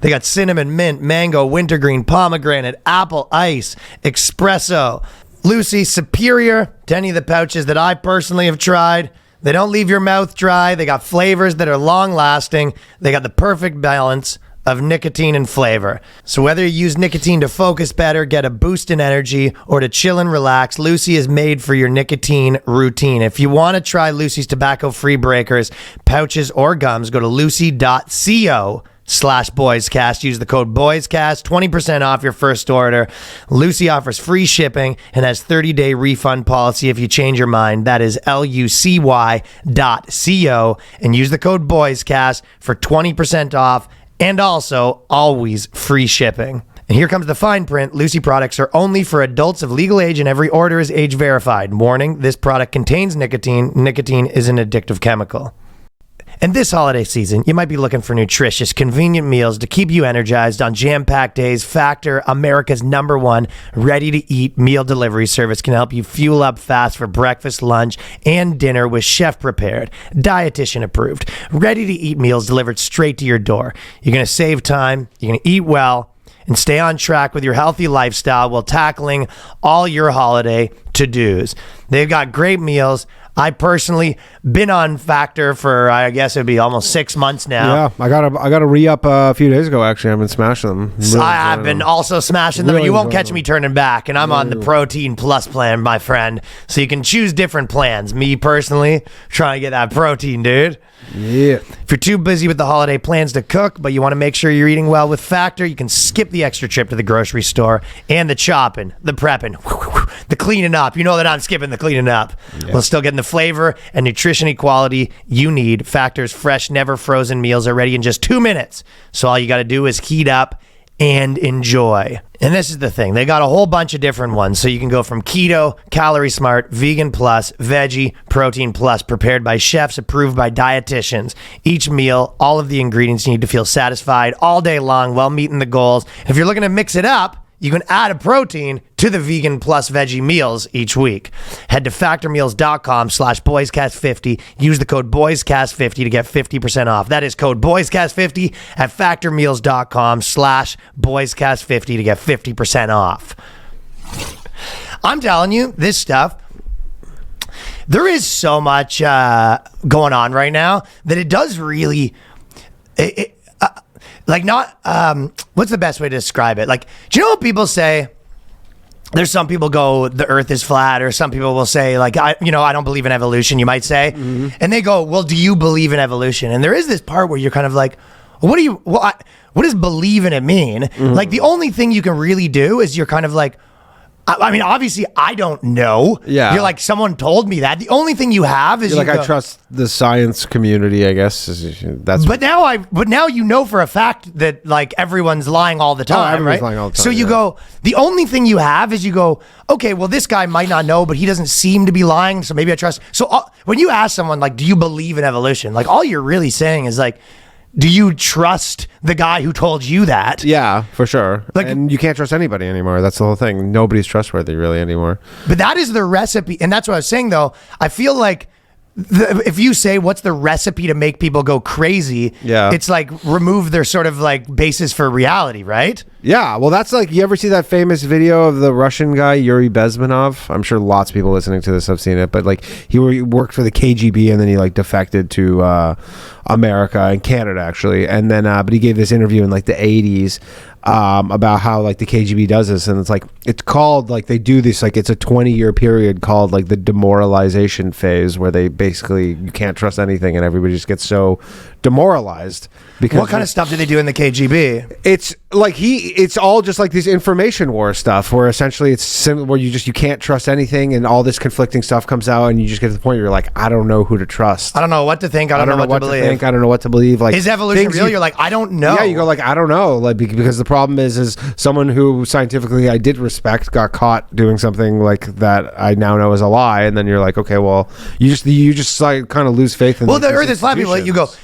They got cinnamon, mint, mango, wintergreen, pomegranate, apple, ice, espresso. Lucy, superior to any of the pouches that I personally have tried. They don't leave your mouth dry. They got flavors that are long lasting. They got the perfect balance of nicotine and flavor. So whether you use nicotine to focus better, get a boost in energy, or to chill and relax, Lucy is made for your nicotine routine. If you want to try Lucy's tobacco-free breakers, pouches, or gums, go to lucy.co/boyscast. Use the code boyscast, 20% off your first order. Lucy offers free shipping and has 30-day refund policy if you change your mind. That is lucy.co, and use the code boyscast for 20% off. And also, always free shipping. And here comes the fine print. Lucy products are only for adults of legal age and every order is age verified. Warning, this product contains nicotine. Nicotine is an addictive chemical. And this holiday season, you might be looking for nutritious, convenient meals to keep you energized on jam-packed days. Factor, America's #1 ready-to-eat meal delivery service, can help you fuel up fast for breakfast, lunch, and dinner with chef-prepared, dietitian-approved, ready-to-eat meals delivered straight to your door. You're going to save time, you're going to eat well, and stay on track with your healthy lifestyle while tackling all your holiday to-dos. They've got great meals. I personally been on Factor for, I guess it'd be almost 6 months now. Yeah, I got a re-up a few days ago, actually. I've been smashing them. Really I've been also smashing them, and you won't catch me turning back. And I'm on the Protein Plus plan, my friend. So you can choose different plans. Me personally, trying to get that protein, dude. Yeah. If you're too busy with the holiday plans to cook, but you want to make sure you're eating well with Factor, you can skip the extra trip to the grocery store and the chopping, the prepping, the cleaning up. You know that I'm skipping the cleaning up. Yeah. While still getting the flavor and nutrition equality you need. Factor's fresh, never frozen meals are ready in just 2 minutes. So all you got to do is heat up and enjoy. And this is the thing. They got a whole bunch of different ones. So you can go from keto, calorie smart, vegan plus, veggie, protein plus, prepared by chefs, approved by dietitians. Each meal, all of the ingredients you need to feel satisfied all day long while meeting the goals. If you're looking to mix it up, you can add a protein to the vegan plus veggie meals each week. Head to factormeals.com/boyscast50. Use the code boyscast50 to get 50% off. That is code boyscast50 at factormeals.com/boyscast50 to get 50% off. I'm telling you, this stuff, there is so much going on right now that it does really... what's the best way to describe it? Like, do you know what people say? There's some people go, the earth is flat, or some people will say, like, I don't believe in evolution, you might say. Mm-hmm. And they go, well, do you believe in evolution? And there is this part where you're kind of like, what does believe in it mean? Mm-hmm. Like, the only thing you can really do is you're kind of like, I mean, obviously, I don't know. Yeah. You're like, someone told me that. The only thing you have is you're like, I trust the science community, I guess. But now you know for a fact that, like, everyone's lying all the time. Everyone's right? lying all the time. So you go, the only thing you have is you go, okay, well, this guy might not know, but he doesn't seem to be lying, so maybe I trust. So when you ask someone, like, do you believe in evolution? Like, all you're really saying is, like, do you trust the guy who told you that? Yeah, for sure. Like, and you can't trust anybody anymore. That's the whole thing. Nobody's trustworthy really anymore. But that is the recipe. And that's what I was saying, though. I feel like if you say what's the recipe to make people go crazy, it's like remove their sort of like basis for reality, right? Yeah, well, that's like, you ever see that famous video of the Russian guy, Yuri Bezmenov? I'm sure lots of people listening to this have seen it, but like he worked for the KGB and then he like defected to America and Canada actually. And then, but he gave this interview in like the 80s about how like the KGB does this, and it's called like they do this like it's a 20-year period called like the demoralization phase, where they basically you can't trust anything and everybody just gets so demoralized. Because what kind of stuff do they do in the KGB? It's like it's all just like this information war stuff, where essentially it's similar, where you can't trust anything, and all this conflicting stuff comes out, and you just get to the point where you're like, I don't know who to trust. I don't know what to think. I don't know what to believe. I don't know what to believe. Like, is evolution real? You're like, I don't know. Yeah, you go like, I don't know, like because the problem is someone who scientifically I did respect got caught doing something like that I now know is a lie, and then you're like, okay, well, you just like kind of lose faith in. Well, the Earth is flat. People,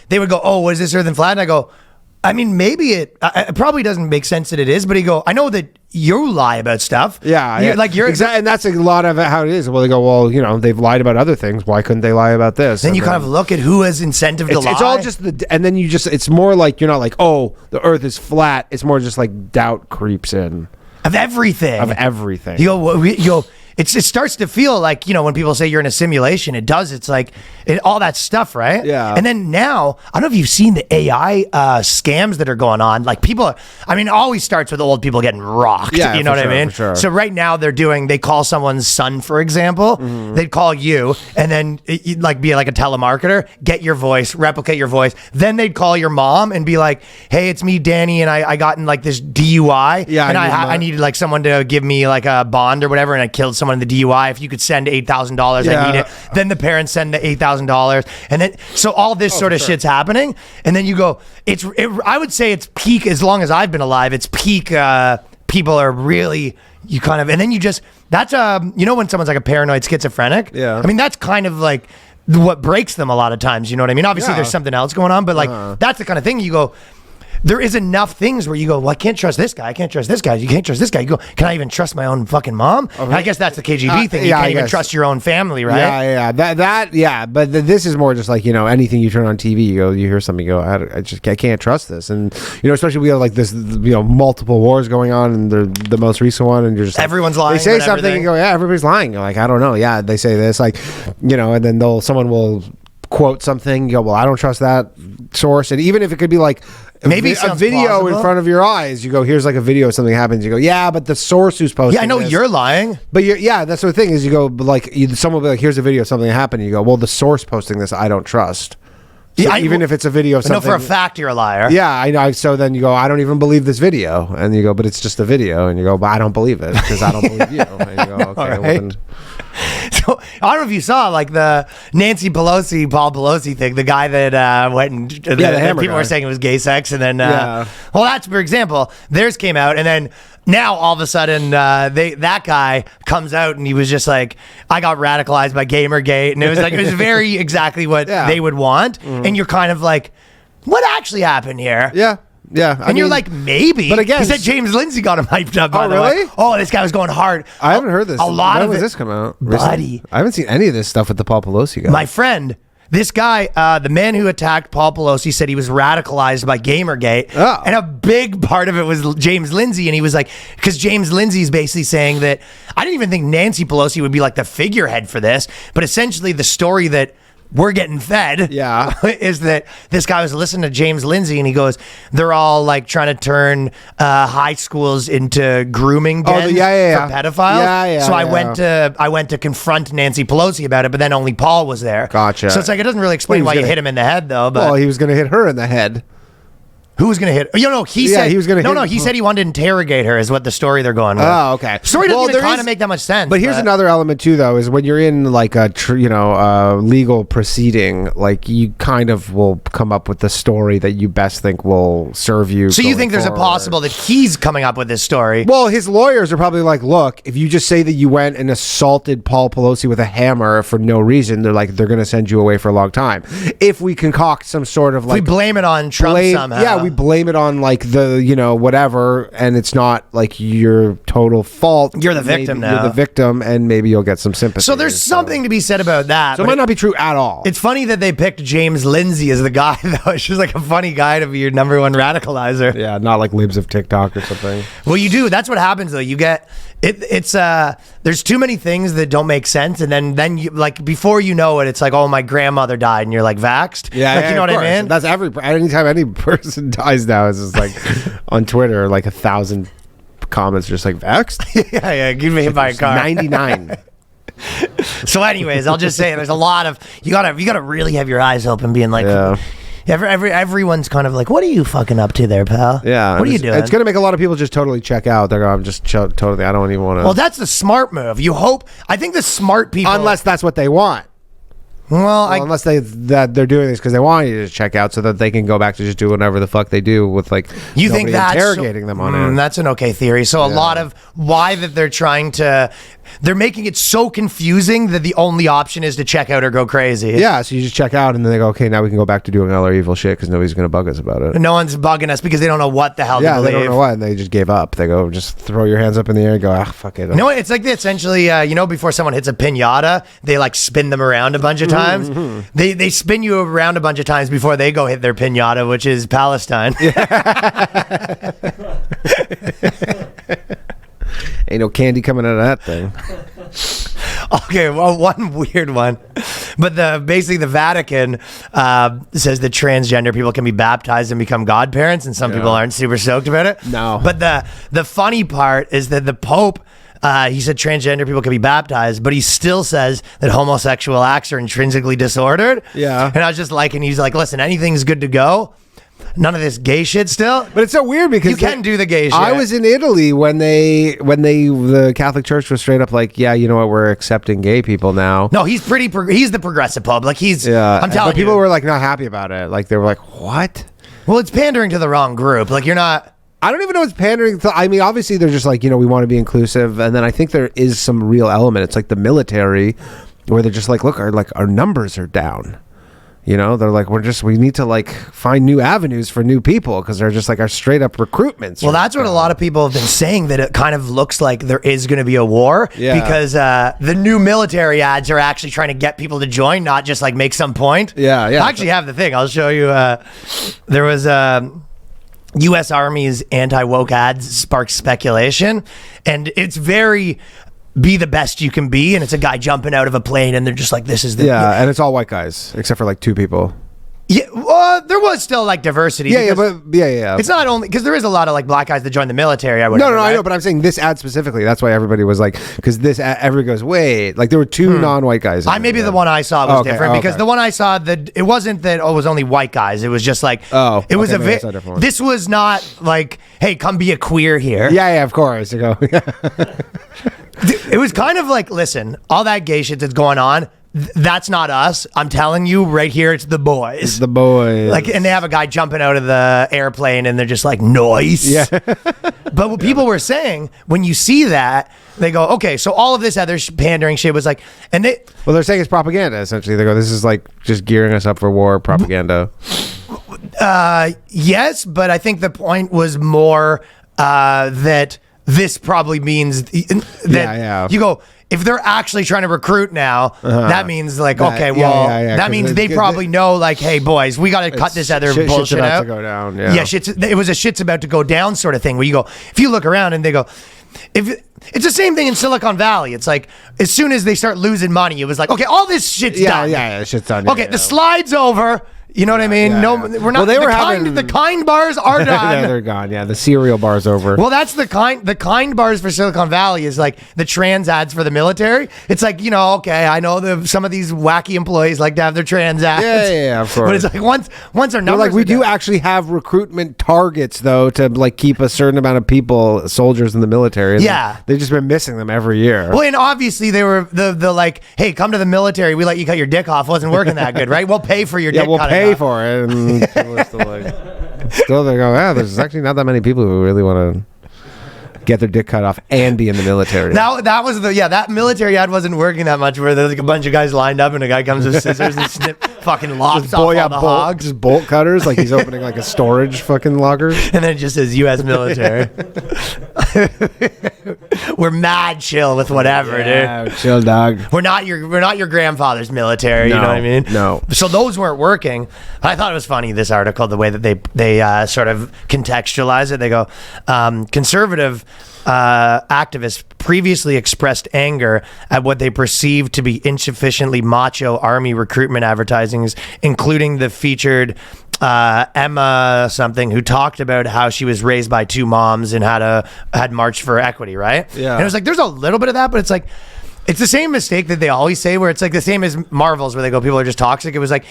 they would go, oh, what is this Earth and flat? And I go, I mean, maybe it probably doesn't make sense that it is, but he go, I know that you lie about stuff. Yeah. You're exactly, and that's a lot of how it is. Well, they go, well, they've lied about other things. Why couldn't they lie about this? Then you kind of look at who has incentive to lie. It's all just and then it's more like you're not like, oh, the Earth is flat. It's more just like doubt creeps in of everything. You go. It starts to feel like, when people say you're in a simulation, it does. It's like all that stuff, right? Yeah. And then now, I don't know if you've seen the AI scams that are going on. Like people it always starts with old people getting rocked. Yeah, you know what I mean? For sure. So right now they call someone's son, for example. Mm-hmm. They'd call you and then you'd like be like a telemarketer, get your voice, replicate your voice. Then they'd call your mom and be like, hey, it's me, Danny, and I got in like this DUI. Yeah. And I needed like someone to give me like a bond or whatever, and I killed someone in the DUI. If you could send $8,000, I need it. Then the parents send the $8,000, and then so all this sort of shit's happening, and then you go. I would say it's peak. As long as I've been alive, it's peak. People are really and then you just that's when someone's like a paranoid schizophrenic. Yeah. I mean that's kind of like what breaks them a lot of times. You know what I mean? Obviously, there's something else going on, but like that's the kind of thing you go. There is enough things where you go, well, I can't trust this guy. I can't trust this guy. You can't trust this guy. You go, can I even trust my own fucking mom? I guess that's the KGB thing. You can't even trust your own family, right? Yeah. But this is more just like, anything you turn on TV, you hear something, you go, I can't trust this. And, especially we have like this, multiple wars going on, and the most recent one, and you're just like, everyone's lying. They say something and go, yeah, everybody's lying. You're like, I don't know. Yeah, they say this, like, and then someone will quote something, you go, well, I don't trust that source. And even if it could be like maybe a video plausible in front of your eyes, you go, here's like a video, something happens, you go, yeah, but the source who's posting I know this, you're lying, but that's the thing is, you go, like, someone will be like, here's a video of something happened, you go, well, the source posting this I don't trust. So even if it's a video of something, I know for a fact you're a liar. Yeah, I know. So then you go, I don't even believe this video, and you go, but it's just a video, and you go, but I don't believe it because I don't believe you. And you go, okay, right? well then. So I don't know if you saw like the Nancy Pelosi, Paul Pelosi thing, the guy that went and the hammer people guy. were saying it was gay sex, and then well, that's for example, theirs came out, and then now all of a sudden that guy comes out and he was just like, I got radicalized by Gamergate, and it was very exactly what they would want, and you're kind of like, what actually happened here? Yeah, and you're like, maybe. But again, he said James Lindsay got him hyped up. By the way. Oh, this guy was going hard. I haven't heard this. A lot when of was it, this come out, buddy? I haven't seen any of this stuff with the Paul Pelosi guy. My friend, this guy, the man who attacked Paul Pelosi, said he was radicalized by Gamergate, and a big part of it was James Lindsay. And he was like, because James Lindsay is basically saying that I didn't even think Nancy Pelosi would be like the figurehead for this, but essentially the story that we're getting fed is that this guy was listening to James Lindsay, and he goes, they're all like trying to turn high schools into grooming dens for pedophiles. So I went to confront Nancy Pelosi about it, but then only Paul was there. Gotcha. So it's like, it doesn't really explain why you hit him in the head though. But well, he was going to hit her in the head. Who was going to hit? He said he was going to. No, he said he wanted to interrogate her. Is what the story they're going with. Oh, okay. Story doesn't even kind of make that much sense. But here's another element too, though, is when you're in like a legal proceeding, like you kind of will come up with the story that you best think will serve you. So you think there's a possible that he's coming up with this story? Well, his lawyers are probably like, look, if you just say that you went and assaulted Paul Pelosi with a hammer for no reason, they're going to send you away for a long time. If we concoct some sort of like, we blame it on Trump somehow. Yeah, we blame it on like the whatever, and it's not like your total fault. You're the victim now. You're the victim, and maybe you'll get some sympathy. So there's something to be said about that. So it might not be true at all. It's funny that they picked James Lindsay as the guy, though. It's just like a funny guy to be your number one radicalizer. Yeah, not like libs of TikTok or something. Well, you do. That's what happens, though. You get it's there's too many things that don't make sense, and then you like before you know it, it's like, oh, my grandmother died, and you're like vaxxed. Yeah, like, you know what I mean? That's anytime any person dies now, it's just like on Twitter, like 1,000 comments just like vexed. yeah, give me hit by a car. 99. So, anyways, I'll just say there's a lot of you gotta really have your eyes open, being like, everyone's kind of like, what are you fucking up to there, pal? Yeah, what are you doing? It's gonna make a lot of people just totally check out. They're going, I'm just totally. I don't even want to. Well, that's the smart move. You hope. I think the smart people, unless that's what they want. Unless they're doing this because they want you to check out so that they can go back to just do whatever the fuck they do with like you think that's interrogating them on it. That's an okay theory. So a lot of why that they're making it so confusing that the only option is to check out or go crazy. Yeah, so you just check out and then they go, okay, now we can go back to doing all our evil shit because nobody's gonna bug us about it. No one's bugging us because they don't know what the hell to believe. They don't know what, and they just gave up. They go, just throw your hands up in the air and go, fuck it. You know what? It's like they essentially, before someone hits a pinata, they like spin them around a bunch of times. Mm-hmm. They spin you around a bunch of times before they go hit their pinata, which is Palestine. Ain't no candy coming out of that thing. Okay, well, one weird one, but basically the Vatican says that transgender people can be baptized and become godparents, and some people aren't super stoked about it. No, but the funny part is that the Pope. He said transgender people can be baptized, but he still says that homosexual acts are intrinsically disordered. Yeah. And I was just like, and he's like, listen, anything's good to go. None of this gay shit still. But it's so weird because you can do the gay shit. I was in Italy when the Catholic Church was straight up like, yeah, you know what, we're accepting gay people now. No, he's he's the progressive Pope. Like I'm telling you. But people were like not happy about it. Like they were like, what? Well, it's pandering to the wrong group. Like you're not. I don't even know if it's pandering. I mean, obviously they're just like, we want to be inclusive, and then I think there is some real element. It's like the military, where they're just like, look, our numbers are down. They're like, we need to like find new avenues for new people because they're just like our straight up recruitments. Well, that's what a lot of people have been saying, that it kind of looks like there is going to be a war because the new military ads are actually trying to get people to join, not just like make some point. Yeah. I actually have the thing. I'll show you. There was U.S. Army's anti-woke ads sparked speculation, and it's very be the best you can be, and it's a guy jumping out of a plane, and they're just like, this is the... Yeah, and it's all white guys, except for like 2 people. Yeah, well, there was still like diversity. Yeah. It's not only because there is a lot of like black guys that join the military. No, I know, but I'm saying this ad specifically. That's why everybody was like, because this ad, everybody goes, wait, like there were 2 non-white guys. Maybe the one I saw was different because the one I saw, that it wasn't that it was only white guys. It was just like this was not like, hey, come be a queer here. Yeah, of course. You go. It was kind of like, listen, all that gay shit that's going on. That's not us. I'm telling you right here, it's the boys. It's the boys. Like, and they have a guy jumping out of the airplane and they're just like, nice. Yeah. But what people were saying, when you see that, they go, okay, so all of this other pandering shit was like, well, they're saying it's propaganda, essentially. They go, this is like just gearing us up for war propaganda. Yes, but I think the point was more that this probably means that you go, if they're actually trying to recruit now, that means like, okay, well, that means they probably know, like, hey, boys, we got to cut this other bullshit out. To go down, it was a shit's about to go down sort of thing, where you go, if you look around and they go, it's the same thing in Silicon Valley. It's like, as soon as they start losing money, it was like, okay, all this shit's done. Yeah, shit's done. Okay, the slide's over. You know what I mean? We're not. Well, the kind bars are done. They're gone. Yeah, the cereal bar's over. Well, that's the kind bars for Silicon Valley is like the trans ads for the military. It's like, okay, I know some of these wacky employees like to have their trans ads. Yeah, of course. But it's like once our numbers, we do actually have recruitment targets though to like keep a certain amount of people, soldiers in the military. Yeah, they've just been missing them every year. Well, and obviously they were the like, hey, come to the military. We let you cut your dick off. Wasn't working that good, right? We'll pay for your dick. We'll pay for it, and people are still they go, there's actually not that many people who really want to get their dick cut off and be in the military. That was that military ad wasn't working that much, where there's like a bunch of guys lined up and a guy comes with scissors and fucking lops off all the hogs. Just bolt cutters, like he's opening like a storage fucking locker. And then it just says U.S. military. We're mad chill with whatever, dude. Chill, dog. We're not your grandfather's military. You know what I mean? No. So those weren't working. But I thought it was funny, this article, the way that they sort of contextualize it. They go, conservative activists previously expressed anger at what they perceived to be insufficiently macho army recruitment advertisings, including the featured Emma something, who talked about how she was raised by two moms and had marched for equity, right? Yeah. And it was like, there's a little bit of that, but it's like, it's the same mistake that they always say, where it's like the same as Marvels, where they go, people are just toxic. It was like,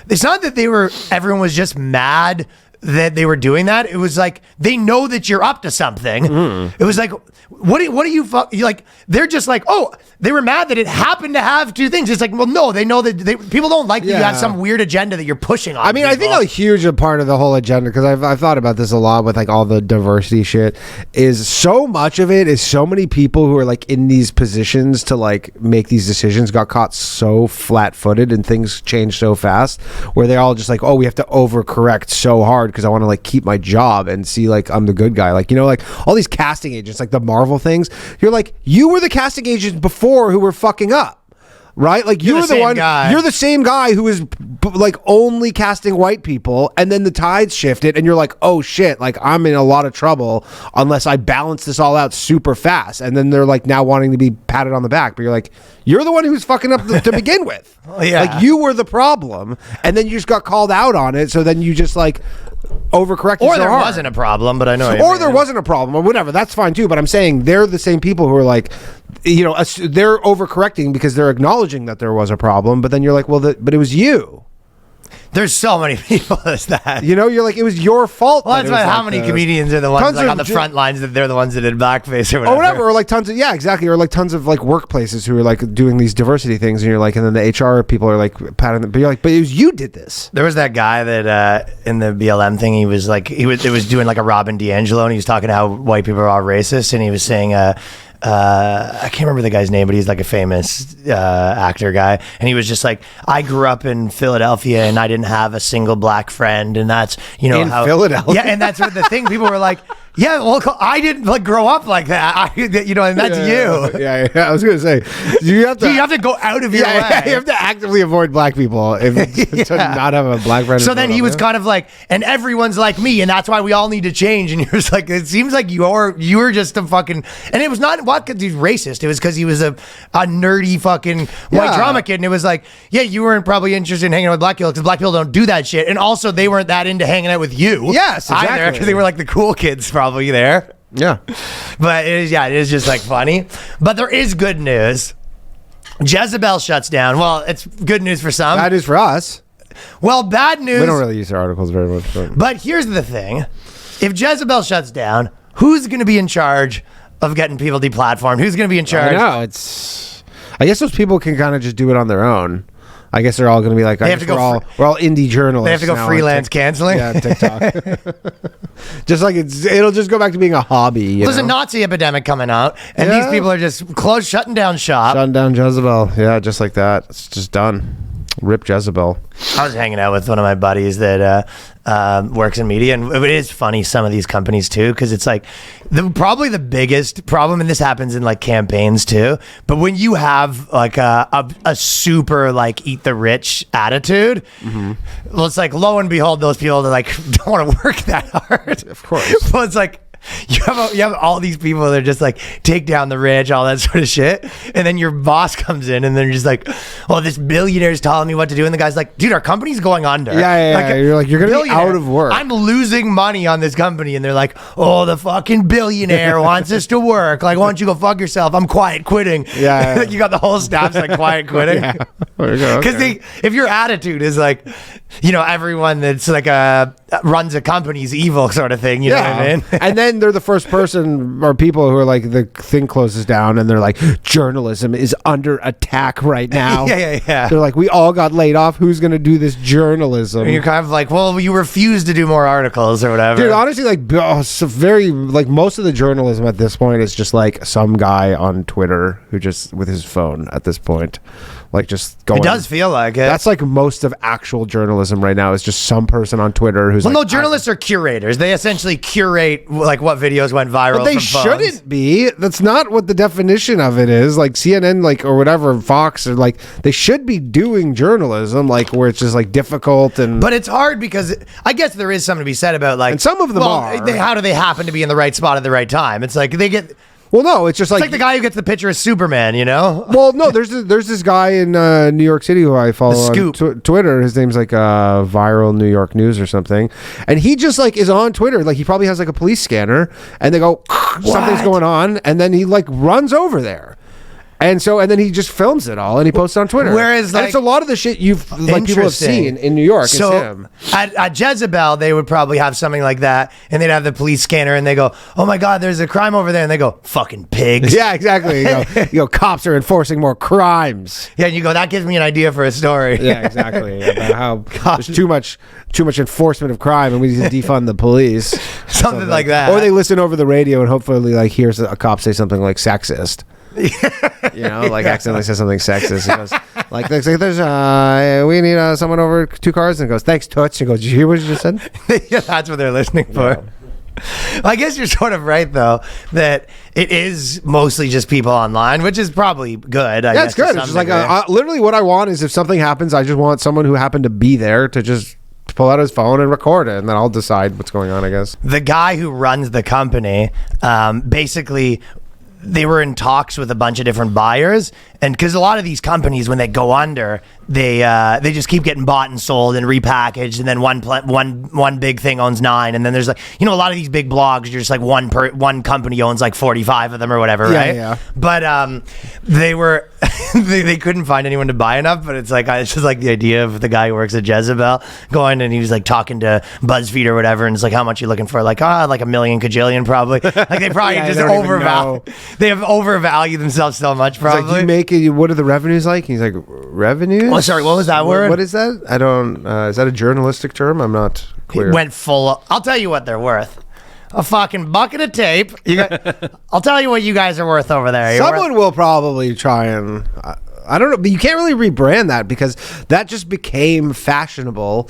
it's not that everyone was just mad that they were doing that. It was like, they know that you're up to something. It was like, what do you like, they're just like, oh, they were mad that it happened to have two things. It's like, well, no, they know that people don't like that you have some weird agenda that you're pushing on. I mean, people. I think a huge part of the whole agenda, because I've thought about this a lot with like all the diversity shit, is so much of it is so many people who are like in these positions to like make these decisions got caught so flat-footed and things change so fast, where they're all just like, oh, we have to overcorrect so hard because I want to like keep my job and see like I'm the good guy. Like, you know, like all these casting agents, like the Marvel things, you're like, you were the casting agents before who were fucking up, right? Like you're the one guy. You're the same guy who is like only casting white people, and then the tides shifted and you're like, oh shit, like I'm in a lot of trouble unless I balance this all out super fast. And then they're like now wanting to be patted on the back, but you're like, you're the one who's fucking up to begin with. Yeah. Like you were the problem, and then you just got called out on it, so then you just like overcorrected. Or so there hard. wasn't a problem, but I know. Or there wasn't a problem, or whatever. That's fine too. But I'm saying they're the same people who are like, you know, they're overcorrecting because they're acknowledging that there was a problem. But then you're like, well, but it was you. There's so many people as that. You know, you're like, it was your fault. Well, that's about how many comedians are the ones like on the of front lines that they're the ones that did blackface or whatever. Or whatever, or like tons of, yeah, exactly. Or like tons of like workplaces who are like doing these diversity things, and you're like, and then the HR people are like patting them, but you're like, but it was you did this. There was that guy that in the BLM thing, he was like, it was doing like a Robin DiAngelo, and he was talking how white people are all racist, and he was saying, I can't remember the guy's name, but he's like a famous actor guy, and he was just like, I grew up in Philadelphia and I didn't have a single black friend, and that's, you know, in Philadelphia. Yeah, and that's what the thing, people were like, yeah, well, I didn't like grow up like that. You know, and that's you. Yeah, I was gonna say, you have to go out of your way. You have to actively avoid black people to not have a black friend. So then he was kind of like, and everyone's like me, and that's why we all need to change. And you're just like, it seems like you were just a fucking, and it was not because he's racist. It was because he was a nerdy fucking white drama kid, and it was like, yeah, you weren't probably interested in hanging out with black people because black people don't do that shit, and also they weren't that into hanging out with you. Yes, exactly, because they were like the cool kids probably there. Yeah, but it is just like funny. But there is good news. Jezebel shuts down. Well, it's good news for some. Bad news for us. Well, bad news. We don't really use their articles very much. But here's the thing. If Jezebel shuts down, who's going to be in charge of getting people deplatformed? Who's going to be in charge? I know. I guess those people can kind of just do it on their own. I guess they're all going to be like, we're all indie journalists. They have to go freelance canceling? Yeah, TikTok. Just like it'll just go back to being a hobby. There's a Nazi epidemic coming out, and these people are just shutting down shop. Shutting down Jezebel. Yeah, just like that. It's just done. Rip Jezebel. I was hanging out with one of my buddies that works in media, and it is funny, some of these companies too, because it's like probably the biggest problem, and this happens in like campaigns too, but when you have like a super like eat the rich attitude, well, it's like lo and behold, those people that like don't want to work that hard. Of course. But it's like you have all these people that are just like take down the rich, all that sort of shit, and then your boss comes in and they're just like, oh, this billionaire's telling me what to do, and the guy's like, dude, our company's going under. Yeah. You're like, you're gonna be out of work. I'm losing money on this company, and they're like, oh, the fucking billionaire wants us to work. Like, why don't you go fuck yourself? I'm quiet quitting. Yeah. You got the whole staff's like quiet quitting. Yeah. Because if your attitude is like, you know, everyone that's like runs a company's evil sort of thing, you know what I mean? And then they're the first person or people who are like, the thing closes down and they're like, journalism is under attack right now. Yeah. They're like, we all got laid off. Who's going to do this journalism? And you're kind of like, well, you refuse to do more articles or whatever. Dude, honestly, like, most of the journalism at this point is just like some guy on Twitter who just with his phone at this point. like just going. It does feel like it. That's like most of actual journalism right now is just some person on Twitter who's well, like, no, journalists are curators. They essentially curate like what videos went viral. But they from phones. shouldn't be. That's not what the definition of it is. Like CNN, like or whatever, Fox, or like they should be doing journalism, like where it's just like difficult and. But it's hard because I guess there is something to be said about like. And some of them are. How do they happen to be in the right spot at the right time? It's like they get. Well, no, it's just It's like the guy who gets the picture of Superman, you know? Well, no, there's this guy in New York City who I follow on Twitter. His name's like Viral New York News or something, and he just like is on Twitter. Like he probably has like a police scanner, and they go something's going on, and then he like runs over there. And then he just films it all and he posts it on Twitter. Whereas, and it's a lot of the shit like people have seen in New York. So it's him. At Jezebel, they would probably have something like that, and they'd have the police scanner, and they go, "Oh my God, there's a crime over there," and they go, "Fucking pigs." Yeah, exactly. You go, cops are enforcing more crimes. Yeah, and you go, that gives me an idea for a story. Yeah, exactly. About how there's too much enforcement of crime, and we need to defund the police. Something like that. Or they listen over the radio and hopefully like hears a cop say something like sexist. You know, like accidentally says something sexist. He goes, like there's we need someone over 2 cars, and goes, "Thanks, Toots." He goes, "Did you hear what you just said?" Yeah, that's what they're listening for. Yeah. I guess you're sort of right though that it is mostly just people online, which is probably good. Yeah, it's good. It's just like literally what I want is if something happens, I just want someone who happened to be there to just pull out his phone and record it, and then I'll decide what's going on, I guess. The guy who runs the company, basically, they were in talks with a bunch of different buyers, and because a lot of these companies, when they go under, they just keep getting bought and sold and repackaged, and then one big thing owns 9, and then there's like, you know, a lot of these big blogs, you're just like one company owns like 45 of them or whatever, right? Yeah. But they were they couldn't find anyone to buy enough, but it's just like the idea of the guy who works at Jezebel going, and he was like talking to BuzzFeed or whatever, and it's like, how much you looking for? Like, like $1 million kajillion probably. Like they probably Yeah, just they don't even overvalue. They have overvalued themselves so much, probably. It's like, you make it. What are the revenues like? He's like, revenues? Oh, sorry, what was that word? What is that? I don't. Is that a journalistic term? I'm not clear. It went full. I'll tell you what they're worth. A fucking bucket of tape. I'll tell you what you guys are worth over there. Someone will probably try and. I don't know, but you can't really rebrand that because that just became fashionable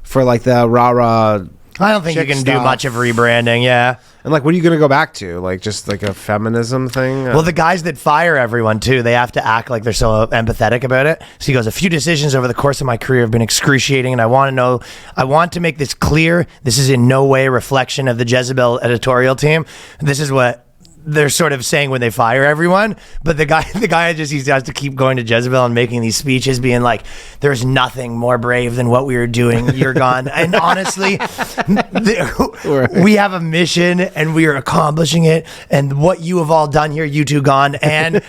for like the rah-rah. I don't think you can do much of rebranding, yeah. And like, what are you going to go back to? Like, just like a feminism thing? Well, the guys that fire everyone, too, they have to act like they're so empathetic about it. So he goes, a few decisions over the course of my career have been excruciating, and I want to make this clear. This is in no way a reflection of the Jezebel editorial team. This is what they're sort of saying when they fire everyone, but the guy he has to keep going to Jezebel and making these speeches being like, there's nothing more brave than what we are doing. You're gone. And honestly, we have a mission and we are accomplishing it. And what you have all done here, you two gone. And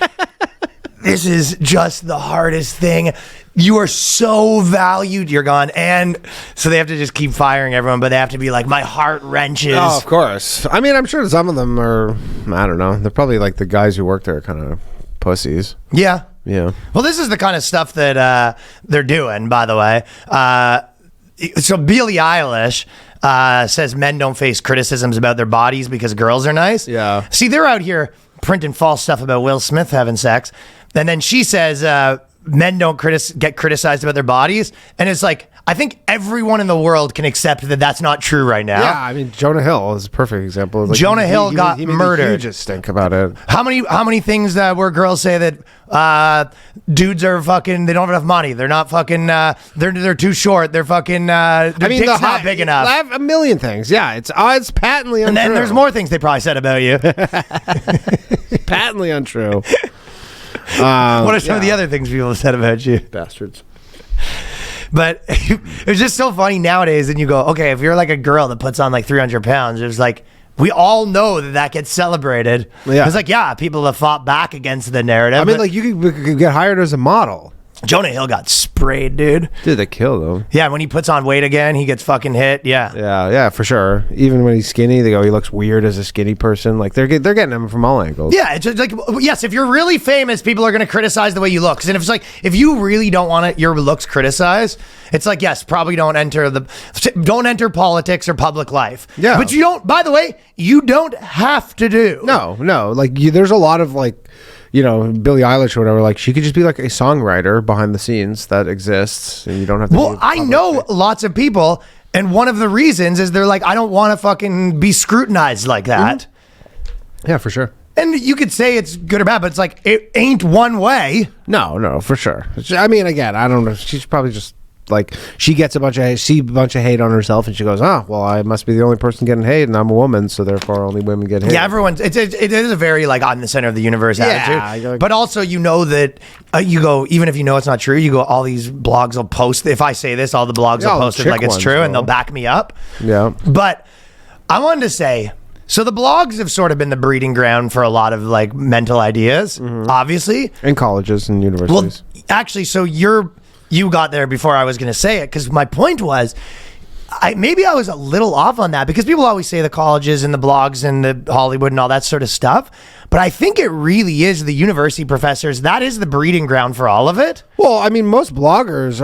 this is just the hardest thing. You are so valued, you're gone. And so they have to just keep firing everyone, but they have to be like, my heart wrenches. Oh, of course. I mean, I'm sure some of them are, I don't know. They're probably like the guys who work there are kind of pussies. Yeah. Yeah. Well, this is the kind of stuff that they're doing, by the way. So Billie Eilish says men don't face criticisms about their bodies because girls are nice. Yeah. See, they're out here printing false stuff about Will Smith having sex. And then she says men don't get criticized about their bodies. And it's like, I think everyone in the world can accept that that's not true right now. Yeah, I mean, Jonah Hill is a perfect example. Like, Jonah Hill got murdered. He hugest stink about it. How many things where girls say that dudes are fucking, they don't have enough money, they're not fucking, they're too short, they're fucking, their dick's not big enough. I have a million things. Yeah, it's patently untrue. And then there's more things they probably said about you. Patently untrue. What are some of the other things people have said about you? Bastards. But it's just so funny nowadays. And you go, okay, if you're like a girl that puts on like 300 pounds, it's like, we all know that gets celebrated. Yeah. It's like, yeah, people have fought back against the narrative. I mean, like, you could get hired as a model. Jonah Hill got sprayed, dude. Dude, they killed him. Yeah, when he puts on weight again, he gets fucking hit. Yeah. Yeah, for sure. Even when he's skinny, they go, he looks weird as a skinny person. Like, they're getting him from all angles. Yeah, it's just like, yes, if you're really famous, people are going to criticize the way you look. And if it's like, if you really don't want your looks criticized, it's like, yes, probably don't enter politics or public life. Yeah. But by the way, you don't have to do. No. Like, there's a lot of, like, Billie Eilish or whatever, like she could just be like a songwriter behind the scenes that exists, and you don't have to. Well, I know lots of people, and one of the reasons is they're like, I don't want to fucking be scrutinized like that. Yeah, for sure. And you could say it's good or bad, but it's like, it ain't one way. No, for sure. I mean, again, I don't know. She's probably just like, she gets a bunch of hate on herself, and she goes, oh, well, I must be the only person getting hate, and I'm a woman, so therefore only women get hate. Yeah, it is a very like I'm the center of the universe attitude. But also, you know that you go, even if you know it's not true, you go, all these blogs will post, if I say this, all the blogs will post it like it's true, and they'll back me up. Yeah. But I wanted to say, so the blogs have sort of been the breeding ground for a lot of like mental ideas, obviously. In colleges and universities. Well, actually, so you got there before I was going to say it, because my point was, maybe I was a little off on that, because people always say the colleges and the blogs and the Hollywood and all that sort of stuff. But I think it really is the university professors. That is the breeding ground for all of it. Well, I mean, most bloggers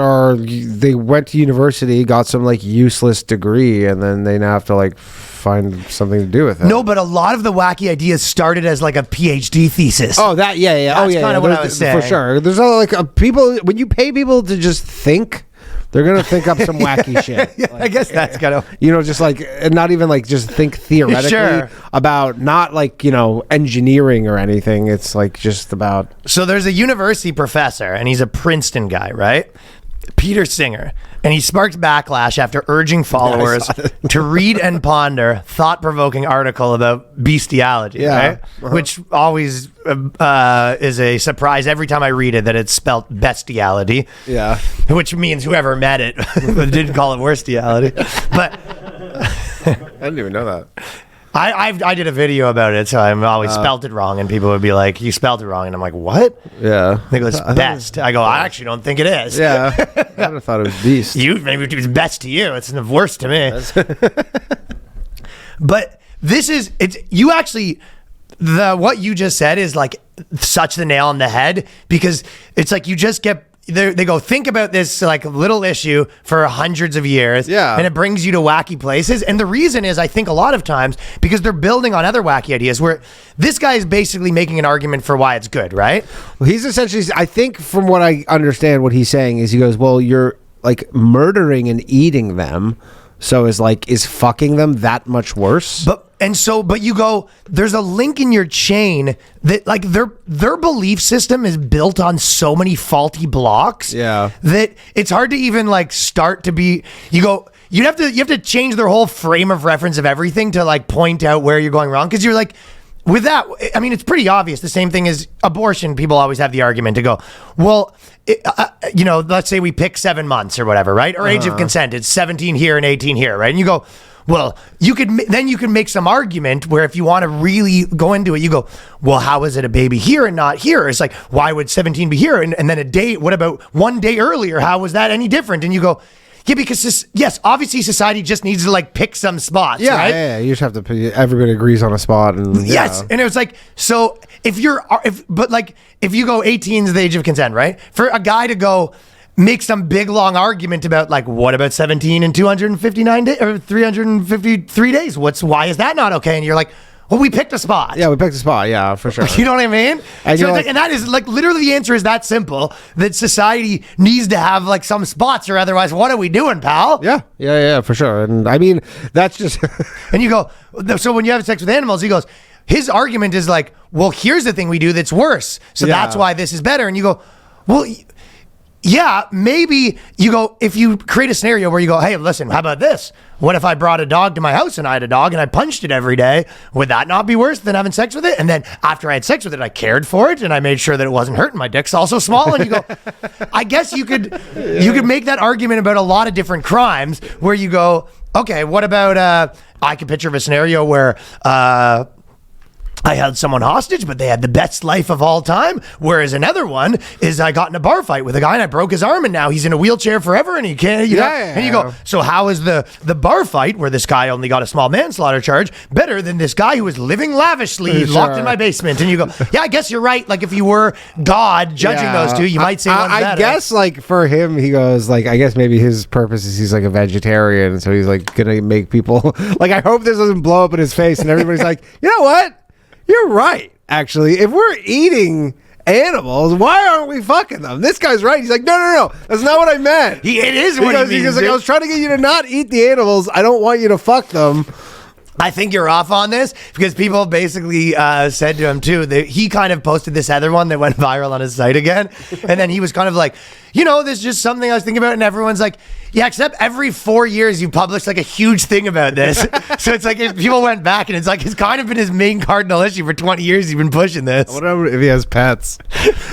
they went to university, got some like useless degree, and then they now have to like find something to do with it. No, but a lot of the wacky ideas started as like a PhD thesis. Oh, that, yeah. That's kind of what I was saying. For sure. There's like people, when you pay people to just think, they're going to think up some wacky shit. Yeah, I guess that's kind of... just like, not even like just think theoretically about not like, engineering or anything. It's like just about... So there's a university professor, and he's a Princeton guy, right? Peter Singer, and he sparked backlash after urging followers to read and ponder thought-provoking article about bestiality, right? Which always is a surprise every time I read it, that it's spelt bestiality. Yeah. Which means whoever meant it didn't call it worstiality. But I didn't even know that. I did a video about it, so I always spelt it wrong, and people would be like, you spelled it wrong, and I'm like, what? Yeah. I think it was best. I go, I actually don't think it is. Yeah. I would have thought it was beast. Maybe it was best to you. It's the worst to me. But what you just said is like such the nail on the head, because it's like you just get... They go, think about this like little issue for hundreds of years, and it brings you to wacky places. And the reason is, I think a lot of times, because they're building on other wacky ideas, where this guy is basically making an argument for why it's good, right? Well, he's essentially, I think from what I understand, what he's saying is, he goes, well, you're like murdering and eating them, so is fucking them that much worse? But you go, there's a link in your chain that like their belief system is built on so many faulty blocks that it's hard to even like start to be, you have to change their whole frame of reference of everything to like point out where you're going wrong. Cause you're like, with that, I mean, it's pretty obvious. The same thing as abortion. People always have the argument to go, well, let's say we pick 7 months or whatever, right? Or age of consent, it's 17 here and 18 here, right? And you go, well, you could make some argument where if you want to really go into it, you go, well, how is it a baby here and not here? It's like, why would 17 be here? And then a day, what about 1 day earlier? How was that any different? And you go, yeah, because obviously society just needs to like pick some spots, right? Yeah, you just have to, everybody agrees on a spot. And yes, and it was like, so if you go 18 is the age of consent, right? For a guy to go make some big long argument about like, what about 17 and 259 days or 353 days? Why is that not okay? And you're like, well, we picked a spot. Yeah, we picked a spot. Yeah, for sure. You know what I mean? And, and that is like literally the answer is that simple, that society needs to have like some spots, or otherwise, what are we doing, pal? Yeah, for sure. And I mean, that's just. And you go, so when you have sex with animals, he goes, his argument is like, well, here's the thing we do that's worse. So that's why this is better. And you go, well, yeah, maybe you go, if you create a scenario where you go, hey, listen, how about this? What if I brought a dog to my house and I had a dog and I punched it every day? Would that not be worse than having sex with it? And then after I had sex with it, I cared for it and I made sure that it wasn't hurting. My dick's also small. And you go, I guess you could make that argument about a lot of different crimes where you go, okay, what about, I could picture of a scenario where, I held someone hostage, but they had the best life of all time. Whereas another one is I got in a bar fight with a guy and I broke his arm and now he's in a wheelchair forever and he can't, you know? And you go, so how is the bar fight where this guy only got a small manslaughter charge better than this guy who was living lavishly locked in my basement? And you go, yeah, I guess you're right. Like if you were God judging those two, you might say one's better. I guess like for him, he goes like, I guess maybe his purpose is he's like a vegetarian. So he's like going to make people like, I hope this doesn't blow up in his face and everybody's like, you know what? You're right. actually, if we're eating animals, why aren't we fucking them? This guy's right. He's like, no. That's not what I meant. It is what he means. He goes like, I was trying to get you to not eat the animals. I don't want you to fuck them. I think you're off on this because people basically said to him too that he kind of posted this other one that went viral on his site again, and then he was kind of like, this is just something I was thinking about, and everyone's like, yeah, except every 4 years you publish like a huge thing about this. So it's like if people went back and it's like it's kind of been his main cardinal issue for 20 years. He's been pushing this. I wonder if he has pets.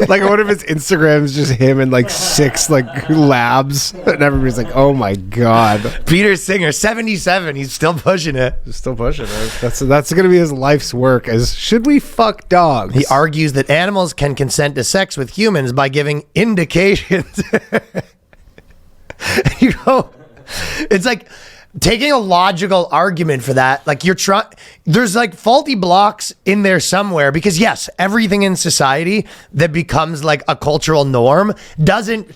Like, what if his Instagram's just him and like 6 like labs, and everybody's like, oh my god. Peter Singer, 77, he's still pushing it. He's still pushing it. That's gonna be his life's work. As should we fuck dogs? He argues that animals can consent to sex with humans by giving indications. It's like taking a logical argument for that. Like there's like faulty blocks in there somewhere, because yes, everything in society that becomes like a cultural norm doesn't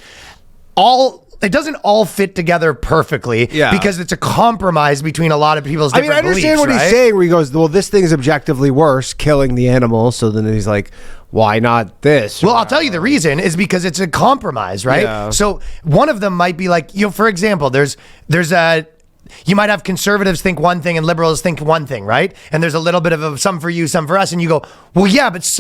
all fit together perfectly, because it's a compromise between a lot of people's different beliefs. I understand what he's saying where he goes, well, this thing's objectively worse, killing the animal. So then he's like, why not this? Well, I'll tell you the reason is because it's a compromise, right? Yeah. So one of them might be like, for example, there's you might have conservatives think one thing and liberals think one thing, right? And there's a little bit of some for you, some for us. And you go, well, yeah, but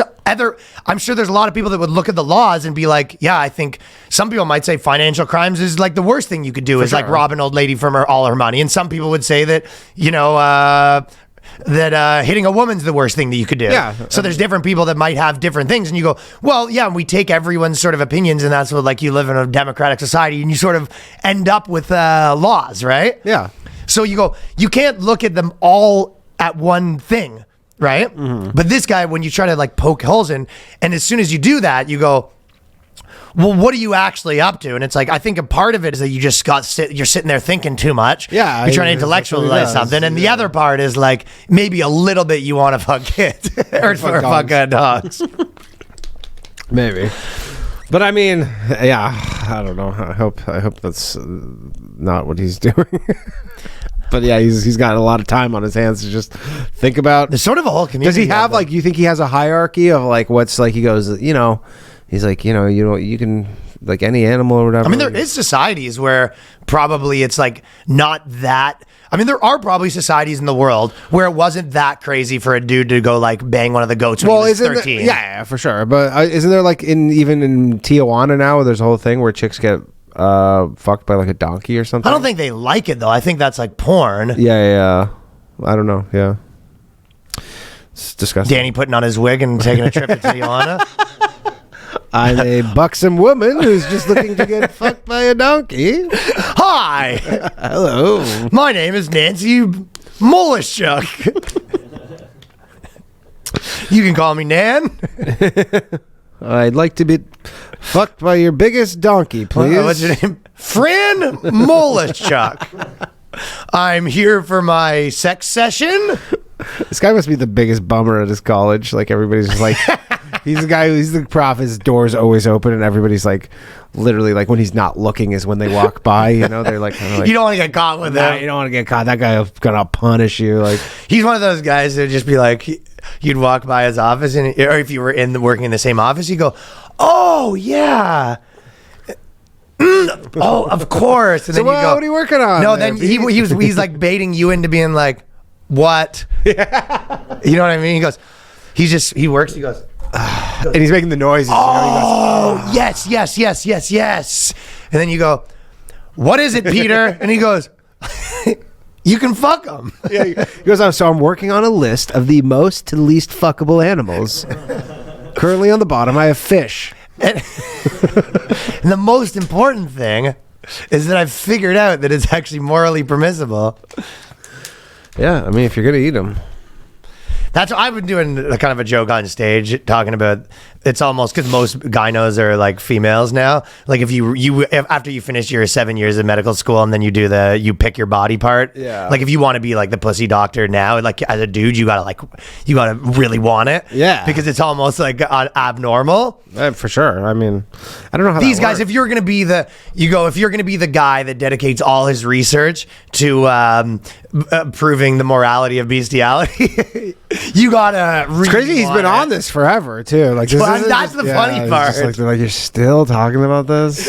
I'm sure there's a lot of people that would look at the laws and be like, yeah, I think some people might say financial crimes is like the worst thing you could do, is like rob an old lady from all her money. And some people would say that, that hitting a woman's the worst thing that you could do. Yeah. So there's different people that might have different things, and you go, well, yeah, we take everyone's sort of opinions, and that's what, like, you live in a democratic society, and you sort of end up with laws, right? Yeah. So you go, you can't look at them all at one thing, right? Mm-hmm. But this guy, when you try to like poke holes in, and as soon as you do that, you go, well, what are you actually up to? And it's like, I think a part of it is that you just you're sitting there thinking too much. Yeah. You're trying to intellectualize something. And the other part is like, maybe a little bit you want to fuck kids or fuck dogs. Maybe. But I mean, yeah, I don't know. I hope that's not what he's doing. But yeah, he's got a lot of time on his hands to just think about. There's sort of a whole community. Does he have like, you think he has a hierarchy of like what's like, he goes, he's like, you can, like, any animal or whatever. I mean, there is societies where probably it's like not that. I mean, there are probably societies in the world where it wasn't that crazy for a dude to go like bang one of the goats when he was 13. Yeah, for sure. But isn't there like even in Tijuana now, there's a whole thing where chicks get fucked by like a donkey or something? I don't think they like it though. I think that's like porn. Yeah. I don't know. Yeah. It's disgusting. Danny putting on his wig and taking a trip to Tijuana. I'm a buxom woman who's just looking to get fucked by a donkey. Hi. Hello. My name is Nancy Molishchuk. You can call me Nan. I'd like to be fucked by your biggest donkey, please. What's your name? Fran Molishchuk. I'm here for my sex session. This guy must be the biggest bummer at his college. Like, everybody's just like, he's the guy he's the prof, his door's always open, and everybody's like, literally, like, when he's not looking is when they walk by, they're like, kind of like, you don't want to get caught with that. You don't want to get caught. That guy's gonna punish you. Like, he's one of those guys that just be like, you'd walk by his office, or if you were working in the same office, you go, oh yeah. Oh, of course. And so then you go, what are you working on? No, then he's like baiting you into being like, what? Yeah. You know what I mean? He goes, he works, he goes, and he's making the noises. Oh, he goes, yes. And then you go, what is it, Peter? And he goes, you can fuck them. Yeah, he goes, so I'm working on a list of the most to least fuckable animals. Currently on the bottom, I have fish. And the most important thing is that I've figured out that it's actually morally permissible. Yeah, I mean, if you're going to eat them. That's what I've been doing, a kind of a joke on stage, talking about, it's almost because most gynos are like females now. Like if after you finish your 7 years of medical school and then you pick your body part. Yeah. Like if you want to be like the pussy doctor now, like as a dude, you gotta really want it. Yeah. Because it's almost like abnormal. For sure. I mean, I don't know how these guys, if you're gonna be the guy that dedicates all his research to proving the morality of bestiality. You gotta. It's crazy. He's been on this forever too. Like this Well, isn't that's the funny it's part. just like, you're still talking about this.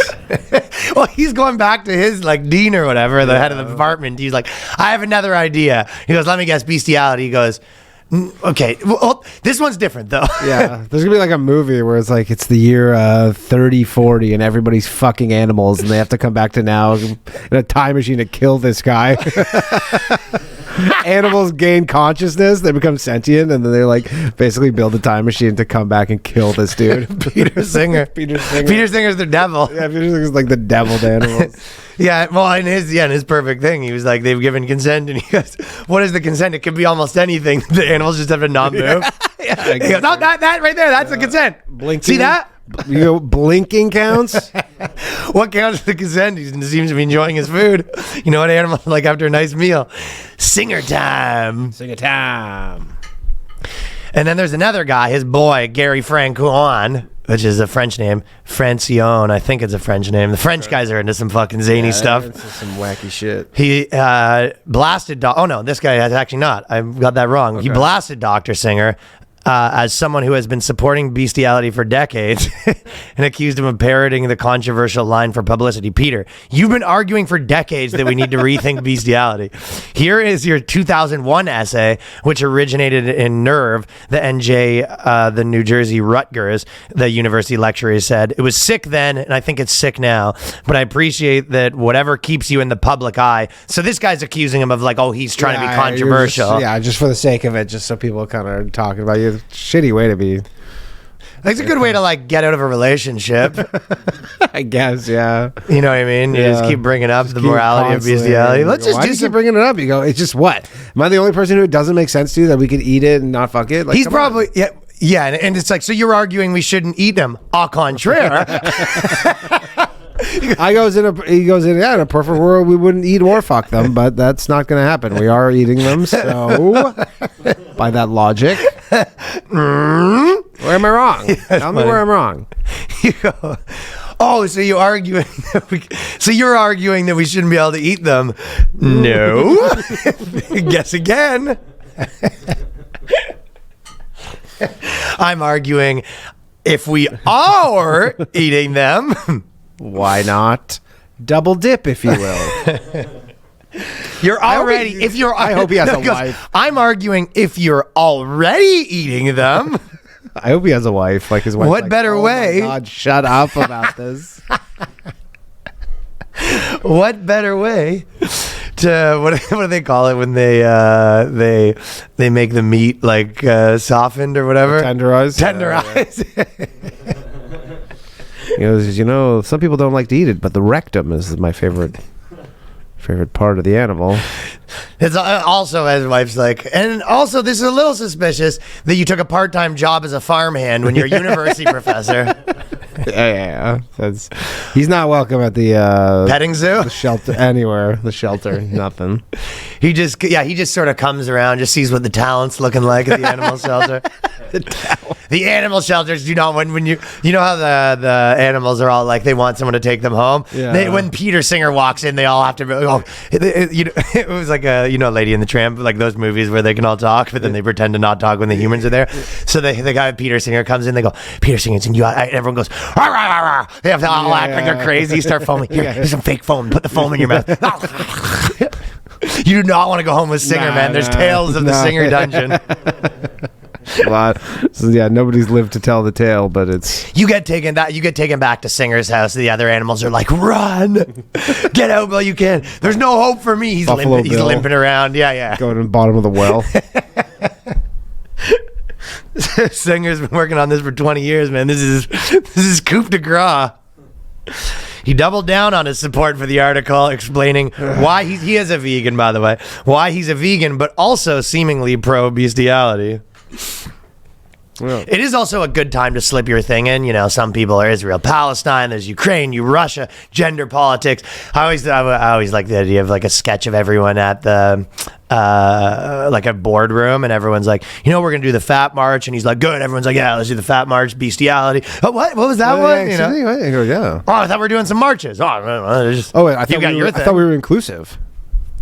Well, he's going back to his like dean or whatever, the head of the department. He's like, I have another idea. He goes, let me guess, bestiality. He goes, okay. Well, this one's different though. Yeah, there's gonna be like a movie where it's like it's the year 3040 and everybody's fucking animals and they have to come back to now in a time machine to kill this guy. Animals gain consciousness, they become sentient, and then they like basically build a time machine to come back and kill this dude. Peter Singer. Peter Singer. Peter Singer's the devil. Yeah, Peter Singer's like the deviled animals. Yeah, well, in his perfect thing, he was like, they've given consent, and he goes, what is the consent? It could be almost anything. The animals just have to not move. Yeah, He goes, no, that right there, that's the consent. Blinking. See that? You know, blinking counts. What counts as the consent? He seems to be enjoying his food. You know what animals like after a nice meal? Singer time. Sing a time. And then there's another guy, his boy, Gary Francois, which is a French name. Francione, I think it's a French name. The French guys are into some fucking zany stuff. It's some wacky shit. He blasted. Oh no, this guy has actually not. I got that wrong. He blasted Dr. Singer as someone who has been supporting bestiality for decades and accused him of parroting the controversial line for publicity. Peter, you've been arguing for decades that we need to rethink bestiality. Here is your 2001 essay, which originated in Nerve, the NJ, the New Jersey Rutgers, the university lecturer said. It was sick then, and I think it's sick now, but I appreciate that whatever keeps you in the public eye. So this guy's accusing him of like, oh, he's trying to be controversial. Just for the sake of it, just so people kind of are talking about you. Shitty way to be. It's a good way to like get out of a relationship. I guess, yeah. You know what I mean? You just keep bringing up the morality of bestiality. Let's just Why do you keep bringing it up? You go, it's just what? Am I the only person who it doesn't make sense to that we could eat it and not fuck it? Like, he's probably yeah, and it's like, so you're arguing we shouldn't eat them? Au contraire. he goes in, in a perfect world we wouldn't eat or fuck them, but that's not going to happen. We are eating them, so by that logic, where am I wrong? Tell me where I'm wrong. Oh, so you're arguing that we shouldn't be able to eat them? No. Guess again. I'm arguing if we are eating them, why not double dip, if you will? You're already. I hope he has a wife. I'm arguing if you're already eating them. I hope he has a wife. Like his wife. What better way? My God, shut up about this. What better way to what do they call it when they make the meat like softened or whatever? Tenderized. He goes, some people don't like to eat it, but the rectum is my favorite part of the animal. It's also, his wife's like, and also this is a little suspicious that you took a part-time job as a farmhand when you're a university professor. Yeah. He's not welcome at the petting zoo, the shelter, anywhere. The shelter, nothing. He just sort of comes around, just sees what the talent's looking like at the animal shelter. The animal shelters do not when you know how the animals are all like they want someone to take them home. Yeah. When Peter Singer walks in, they all have to. It was like Lady and the Tramp, like those movies where they can all talk, but then they pretend to not talk when the humans are there. So the guy Peter Singer comes in, they go, Peter Singer's and everyone goes, rah, rah, rah. They have to all act like they're crazy, start foaming. Here's some fake foam. Put the foam in your mouth. You do not want to go home with Singer, man. There's tales of the Singer dungeon. So nobody's lived to tell the tale, but it's you get taken back to Singer's house. The other animals are like, run, get out while you can. There's no hope for me. He's limping around. Yeah. Going to the bottom of the well. Singer's been working on this for 20 years, man. This is coup de grace. He doubled down on his support for the article, explaining why he is a vegan, by the way, why he's a vegan, but also seemingly pro bestiality. Well, it is also a good time to slip your thing in. Some people are Israel, Palestine, there's Ukraine, Russia, gender politics. I always like the idea of like a sketch of everyone at the like a boardroom, and everyone's like, we're gonna do the fat march, and he's like, good. Everyone's like, yeah, let's do the fat march, bestiality. Oh, what was that one? Yeah. Oh, I thought we were doing some marches. I thought we were inclusive.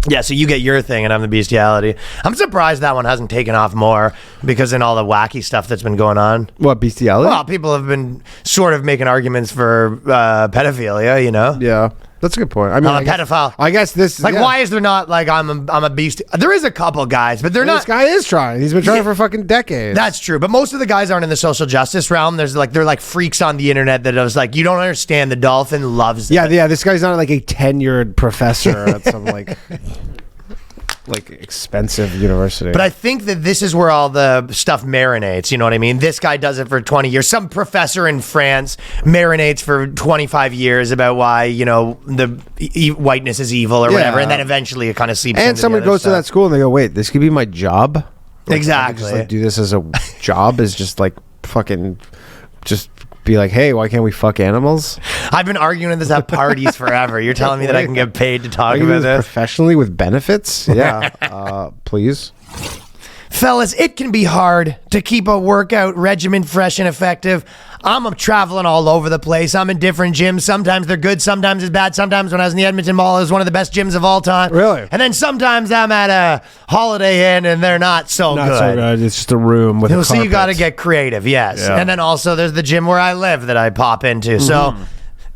Yeah, so you get your thing and I'm the bestiality. I'm surprised that one hasn't taken off more because in all the wacky stuff that's been going on. What, bestiality? Well, people have been sort of making arguments for pedophilia, you know? Yeah. That's a good point. I mean, I'm a pedophile. I guess this Like, why is there not, like, I'm a beast? There is a couple guys, but they're not. This guy is trying. He's been trying for fucking decades. That's true, but most of the guys aren't in the social justice realm. There's like they're like freaks on the internet that was like, you don't understand. The dolphin loves it. Yeah. This guy's not like a tenured professor at some like expensive university. But I think that this is where all the stuff marinates. You know what I mean? This guy does it for 20 years. Some professor in France marinates for 25 years about why, you know, the whiteness is evil or whatever, and then eventually it kind of seeps. And someone goes to that school and they go, "Wait, this could be my job." Like, Exactly. I could just do this as a job. Is just like fucking just. Be like, hey, why can't we fuck animals? I've been arguing this at parties forever. You're telling me that I can get paid to talk about this professionally with benefits? Yeah, please. Fellas, it can be hard to keep a workout regimen fresh and effective. I'm traveling all over the place. I'm in different gyms. Sometimes they're good, sometimes it's bad. Sometimes when I was in the Edmonton Mall, it was one of the best gyms of all time. Really? And then sometimes I'm at a Holiday Inn and they're not so Not good. so good. It's just a room with a So you carpet. got to get creative, yes. Yeah. And then also there's the gym where I live that I pop into. So,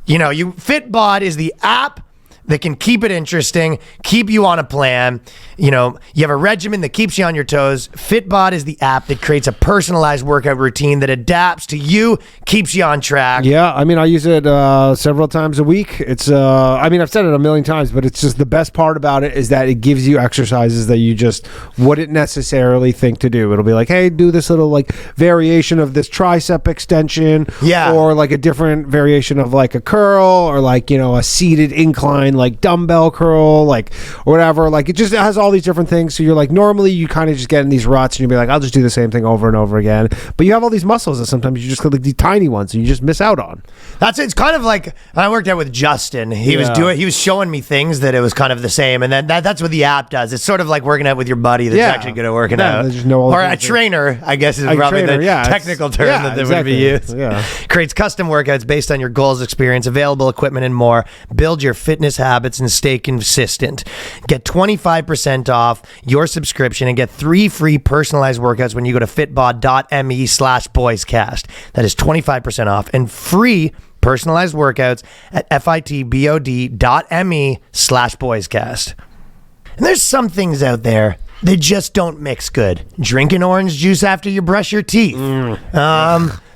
you know, Fitbod is the app that can keep it interesting, keep you on a plan. You know, you have a regimen that keeps you on your toes. Fitbod is the app that creates a personalized workout routine that adapts to you, keeps you on track. Yeah, I mean, I use it several times a week. It's, I mean, I've said it a million times, but it's just the best part about it is that it gives you exercises that you just wouldn't necessarily think to do. It'll be like, hey, do this little like variation of this tricep extension, or like a different variation of like a curl, or like, you know, a seated incline like dumbbell curl, like or whatever. Like it just has all these different things. So you're like, normally you kind of just get in these ruts and you'll be like, I'll just do the same thing over and over again. But you have all these muscles that sometimes you just get like these tiny ones and you just miss out on. It's kind of like I worked out with Justin. He was showing me things that it was kind of the same, and then that's what the app does. It's sort of like working out with your buddy that's actually good at working out, they just know all the or a things trainer. I guess is probably the technical term that would be used. Yeah. Creates custom workouts based on your goals, experience, available equipment, and more. Build your fitness habits and stay consistent. Get 25% off your subscription and get 3 free personalized workouts when you go to fitbod.me/boyscast. That is 25% off and free personalized workouts at fitbod.me/boyscast. And there's some things out there that just don't mix good. Drinking orange juice after you brush your teeth.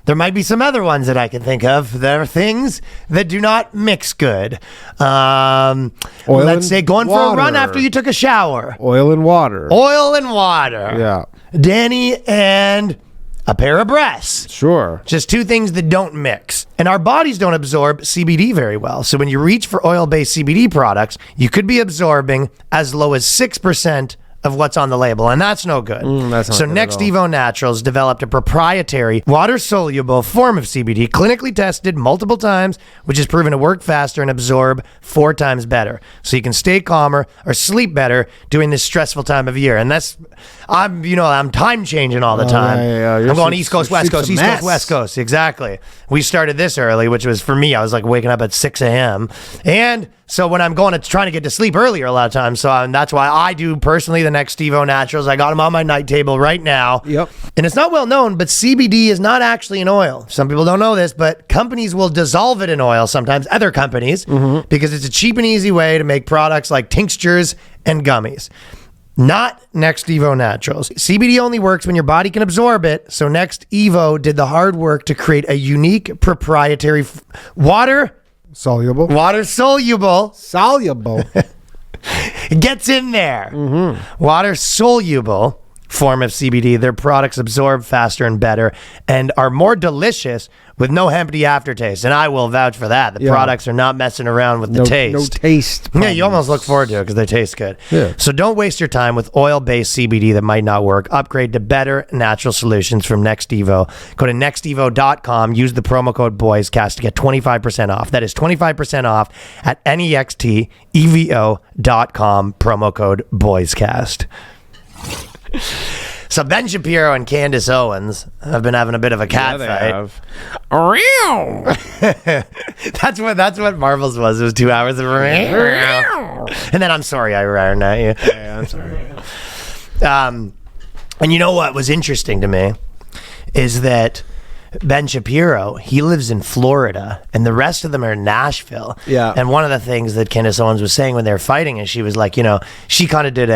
There might be some other ones that I can think of. There are things that do not mix good. Let's say going for a run after you took a shower. Oil and water. Oil and water. Yeah. Danny and a pair of breasts. Sure. Just 2 things that don't mix. And our bodies don't absorb CBD very well. So when you reach for oil-based CBD products, you could be absorbing as low as 6% of what's on the label, and that's no good. That's not so good at Nextevo Naturals developed a proprietary water-soluble form of CBD, clinically tested multiple times, which is proven to work faster and absorb 4 times better. So you can stay calmer or sleep better during this stressful time of year. And I'm time changing all the time. I'm going East Coast, West Coast, East Coast, West Coast. Exactly. We started this early, which was for me, I was like waking up at 6 a.m. And so when I'm trying to get to sleep earlier a lot of times, that's why I do personally the Nextevo Naturals. I got them on my night table right now. Yep. And it's not well known, but CBD is not actually an oil. Some people don't know this, but companies will dissolve it in oil sometimes, other companies, because it's a cheap and easy way to make products like tinctures and gummies. Not Nextevo Naturals. CBD only works when your body can absorb it, so Nextevo did the hard work to create a unique proprietary water Soluble. It gets in there. Water soluble form of CBD. Their products absorb faster and better and are more delicious with no empty aftertaste. And I will vouch for that. The products are not messing around with the taste. No taste. Yeah, you almost look forward to it because they taste good. Yeah. So don't waste your time with oil-based CBD that might not work. Upgrade to better natural solutions from Nextevo. Go to nextevo.com. Use the promo code BOYSCAST to get 25% off. That is 25% off at nextevo.com. Promo code BOYSCAST. So Ben Shapiro and Candace Owens have been having a bit of a cat fight. That's what Marvel's was. It was 2 hours of And then I'm sorry I ran at you. Yeah, I'm sorry. And you know what was interesting to me is that Ben Shapiro, he lives in Florida, and the rest of them are in Nashville. Yeah. And one of the things that Candace Owens was saying when they were fighting is she was like, she kind of did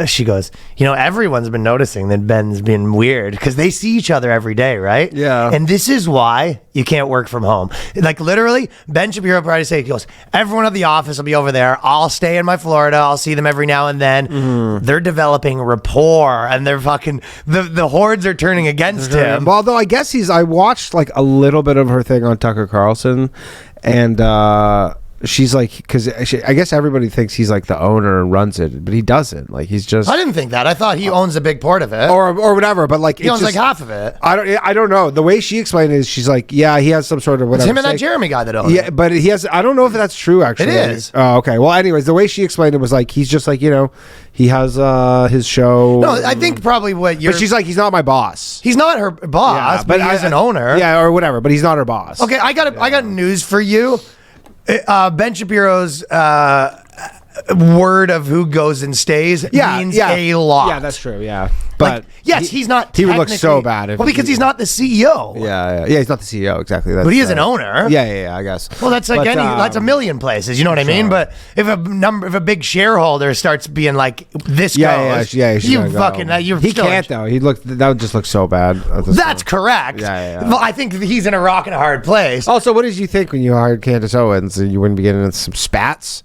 she goes, everyone's been noticing that Ben's been weird because they see each other every day, right? Yeah. And this is why you can't work from home. Like literally, Ben Shapiro probably say, he goes, everyone at the office will be over there. I'll stay in my Florida. I'll see them every now and then. Mm-hmm. They're developing rapport, and they're fucking, the hordes are turning against him. Well, although I guess I watched like a little bit of her thing on Tucker Carlson, and she's like, because I guess everybody thinks he's like the owner and runs it, but he doesn't. Like he's just. I didn't think that. I thought he owns a big part of it. Or whatever, but like He owns like half of it. I don't know. The way she explained it is she's like, yeah, he has some sort of It's whatever. him and that Jeremy guy that owns Yeah, it. but he has. I don't know if that's true. Actually, It is. Oh, okay. Well, anyways, the way she explained it was like he's just like he has his show. No, I think probably what you're. But she's like, he's not my boss. He's not her boss, but he's an owner. Yeah, or whatever. But he's not her boss. Okay, I got news for you. Ben Shapiro's word of who goes and stays means a lot. Yeah, that's true. Yeah, but yes, he's not. He would look so technically- bad if because he's not the CEO. Yeah, he's not the CEO exactly. That's, But he is an owner. Yeah, I guess. Well, that's like that's a million places. You know what I mean? But if a big shareholder starts being like this goes, you fucking you're. He still can't though. That would just look so bad. That's correct. Yeah. Well, I think he's in a rock and a hard place. Also, what did you think when you hired Candace Owens? You wouldn't be getting into some spats?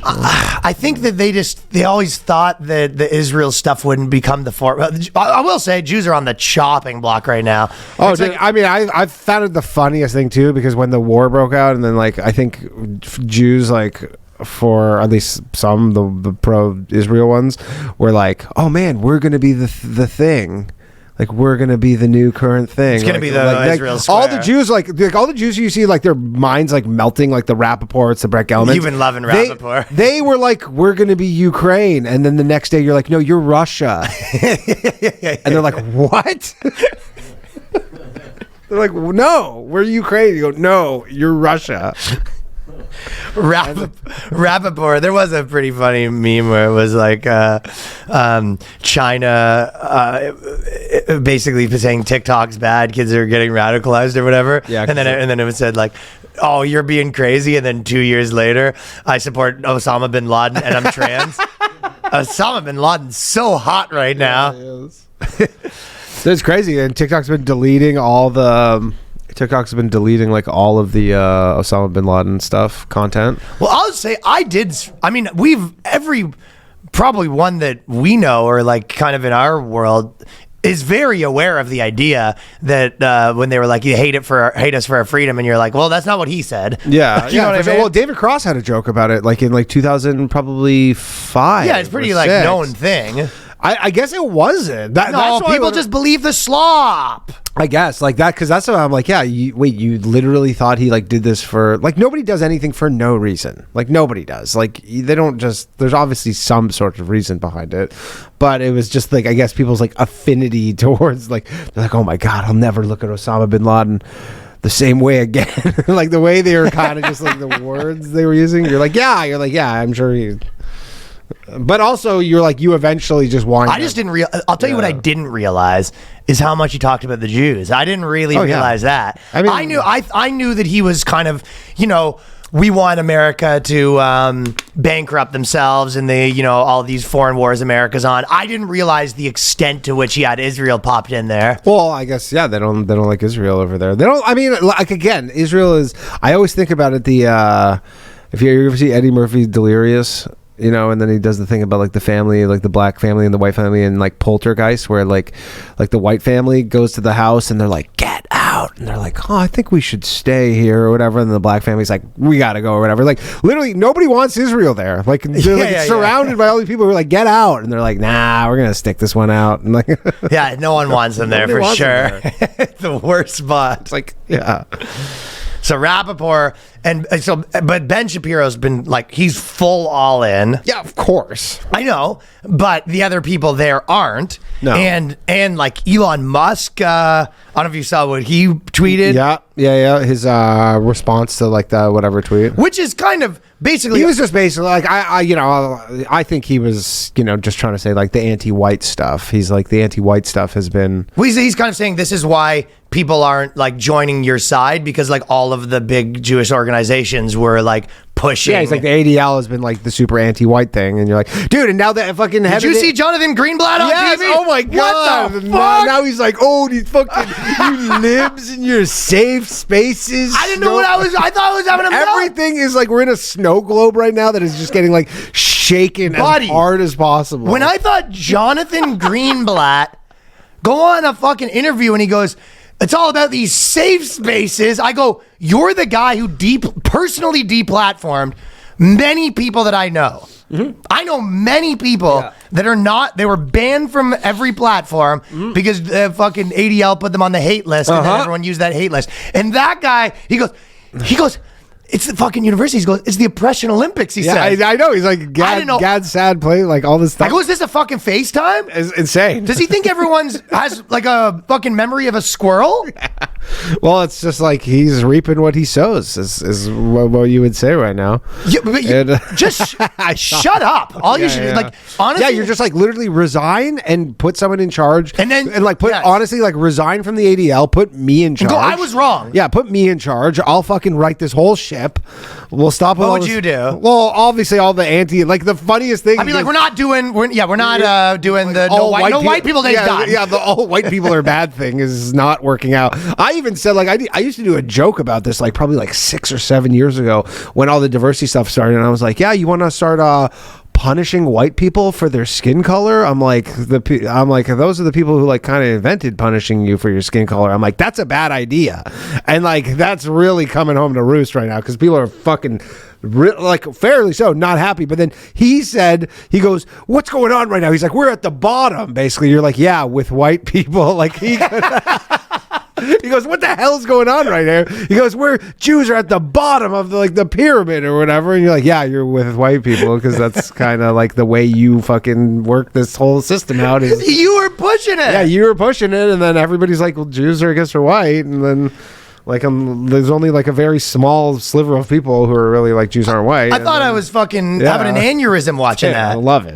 I think that they always thought that the Israel stuff wouldn't become the I will say Jews are on the chopping block right now. Oh, It's like- I mean, I found it the funniest thing too, because when the war broke out, and then like I think Jews like, for at least some the pro-Israel ones were like, oh man, we're gonna be the thing. Like we're gonna be the new current thing. It's gonna be the Israel Square. All the Jews, like all the Jews you see, like their minds like melting, like the Rappaports, the Brett Gelmans. You've been loving Rappaport. They were like, we're gonna be Ukraine, and then the next day you're like, no, you're Russia, and they're like, what? They're like, no, we're Ukraine. You go, no, you're Russia. Rappaport. There was a pretty funny meme where it was like China basically saying TikTok's bad, kids are getting radicalized or whatever. Yeah, and then it said like, oh, you're being crazy, and then 2 years later, I support Osama bin Laden and I'm trans. Osama bin Laden's so hot right now. That's crazy. And TikTok's been deleting all the. TikTok's been deleting like all of the Osama bin Laden stuff content. Well, I'll say I mean, probably one that we know or like kind of in our world is very aware of the idea that when they were like, you hate us for our freedom, and you're like, well, that's not what he said. Yeah, you know what I mean? Well, David Cross had a joke about it, like in like 2005. Yeah, it's pretty or like 6. known thing. I guess it wasn't. That's why people just believe the slop. I guess like that, because that's what I'm like. Yeah, you literally thought he like did this for like, nobody does anything for no reason. Like nobody does. Like they don't just. There's obviously some sort of reason behind it, but it was just like, I guess people's like affinity towards like, they're like, oh my god, I'll never look at Osama bin Laden the same way again. Like the way they were kind of just like the words they were using. You're like, yeah, I'm sure he. But also, you're like, you eventually just want. I just didn't I'll tell you what I didn't realize is how much he talked about the Jews. I didn't really realize that. I mean, I knew that he was kind of, we want America to bankrupt themselves and all these foreign wars America's on. I didn't realize the extent to which he had Israel popped in there. Well, I guess they don't like Israel over there. They don't. I mean, like again, Israel is. I always think about it. If you ever see Eddie Murphy Delirious. And then he does the thing about like the family, like the black family and the white family, and like Poltergeist, where like the white family goes to the house and they're like, get out, and they're like, oh, I think we should stay here or whatever, and the black family's like, we gotta go or whatever. Like literally nobody wants Israel there. Like they're surrounded by all these people who are like, get out, and they're like, nah, we're gonna stick this one out. And like, yeah, no one wants them there for sure. The worst spot. It's like, yeah. So Rappaport but Ben Shapiro's been like, he's full all in. Yeah, of course. I know, but the other people there aren't. No. And like Elon Musk, I don't know if you saw what he tweeted. Yeah. His response to like the whatever tweet, which is kind of basically, he was just basically like I think he was just trying to say like the anti-white stuff. He's like the anti-white stuff has been. Well, he's kind of saying this is why people aren't like joining your side, because like all of the big Jewish organizations were like pushing. Yeah, he's like the ADL has been like the super anti-white thing, and you're like, dude, and now that fucking did you see Jonathan Greenblatt on yes, TV? oh my god! What the fuck? Now he's like, oh, these fucking you libs in your safe spaces. I didn't know what I thought I was having a melt. Everything is like we're in a snow globe right now that is just getting like shaken Buddy, as hard as possible. When I thought Jonathan Greenblatt go on a fucking interview and he goes, it's all about these safe spaces. I go, you're the guy who personally deplatformed many people that I know. Mm-hmm. I know many people that are not, they were banned from every platform because the fucking ADL put them on the hate list and then everyone used that hate list. And that guy, he goes, it's the fucking university. He goes, it's the oppression Olympics, he says. I know. He's like, Gad sad play, like all this stuff. I go, is this a fucking FaceTime? It's insane. Does he think everyone's has like a fucking memory of a squirrel? Well, it's just like he's reaping what he sows, is what you would say right now. Yeah, but just shut up. All you should like, honestly. Yeah, you're just like literally resign and put someone in charge, and like put honestly like resign from the ADL, put me in charge. Go, I was wrong. Yeah, put me in charge. I'll fucking write this whole ship. We'll stop. What would you do? Well, obviously all the like the funniest thing. I mean, like we're not doing the no white people days done. Yeah, the all white people are bad thing is not working out. I even said like I used to do a joke about this like probably like 6 or 7 years ago when all the diversity stuff started, and I was like, yeah, you want to start punishing white people for their skin color? I'm like those are the people who like kind of invented punishing you for your skin color. I'm like, that's a bad idea, and like that's really coming home to roost right now because people are fucking like fairly so not happy. But then he goes, what's going on right now? He's like, we're at the bottom basically. You're like, yeah, with white people. Like he goes, what the hell's going on right here? He goes, Jews are at the bottom of the pyramid or whatever. And you're like, yeah, you're with white people because that's kind of like the way you fucking work this whole system out. Is you were pushing it. Yeah, you were pushing it, and then everybody's like, well, Jews are against are white, and then like there's only like a very small sliver of people who are really like Jews aren't white. I thought I was fucking having an aneurysm watching that. I love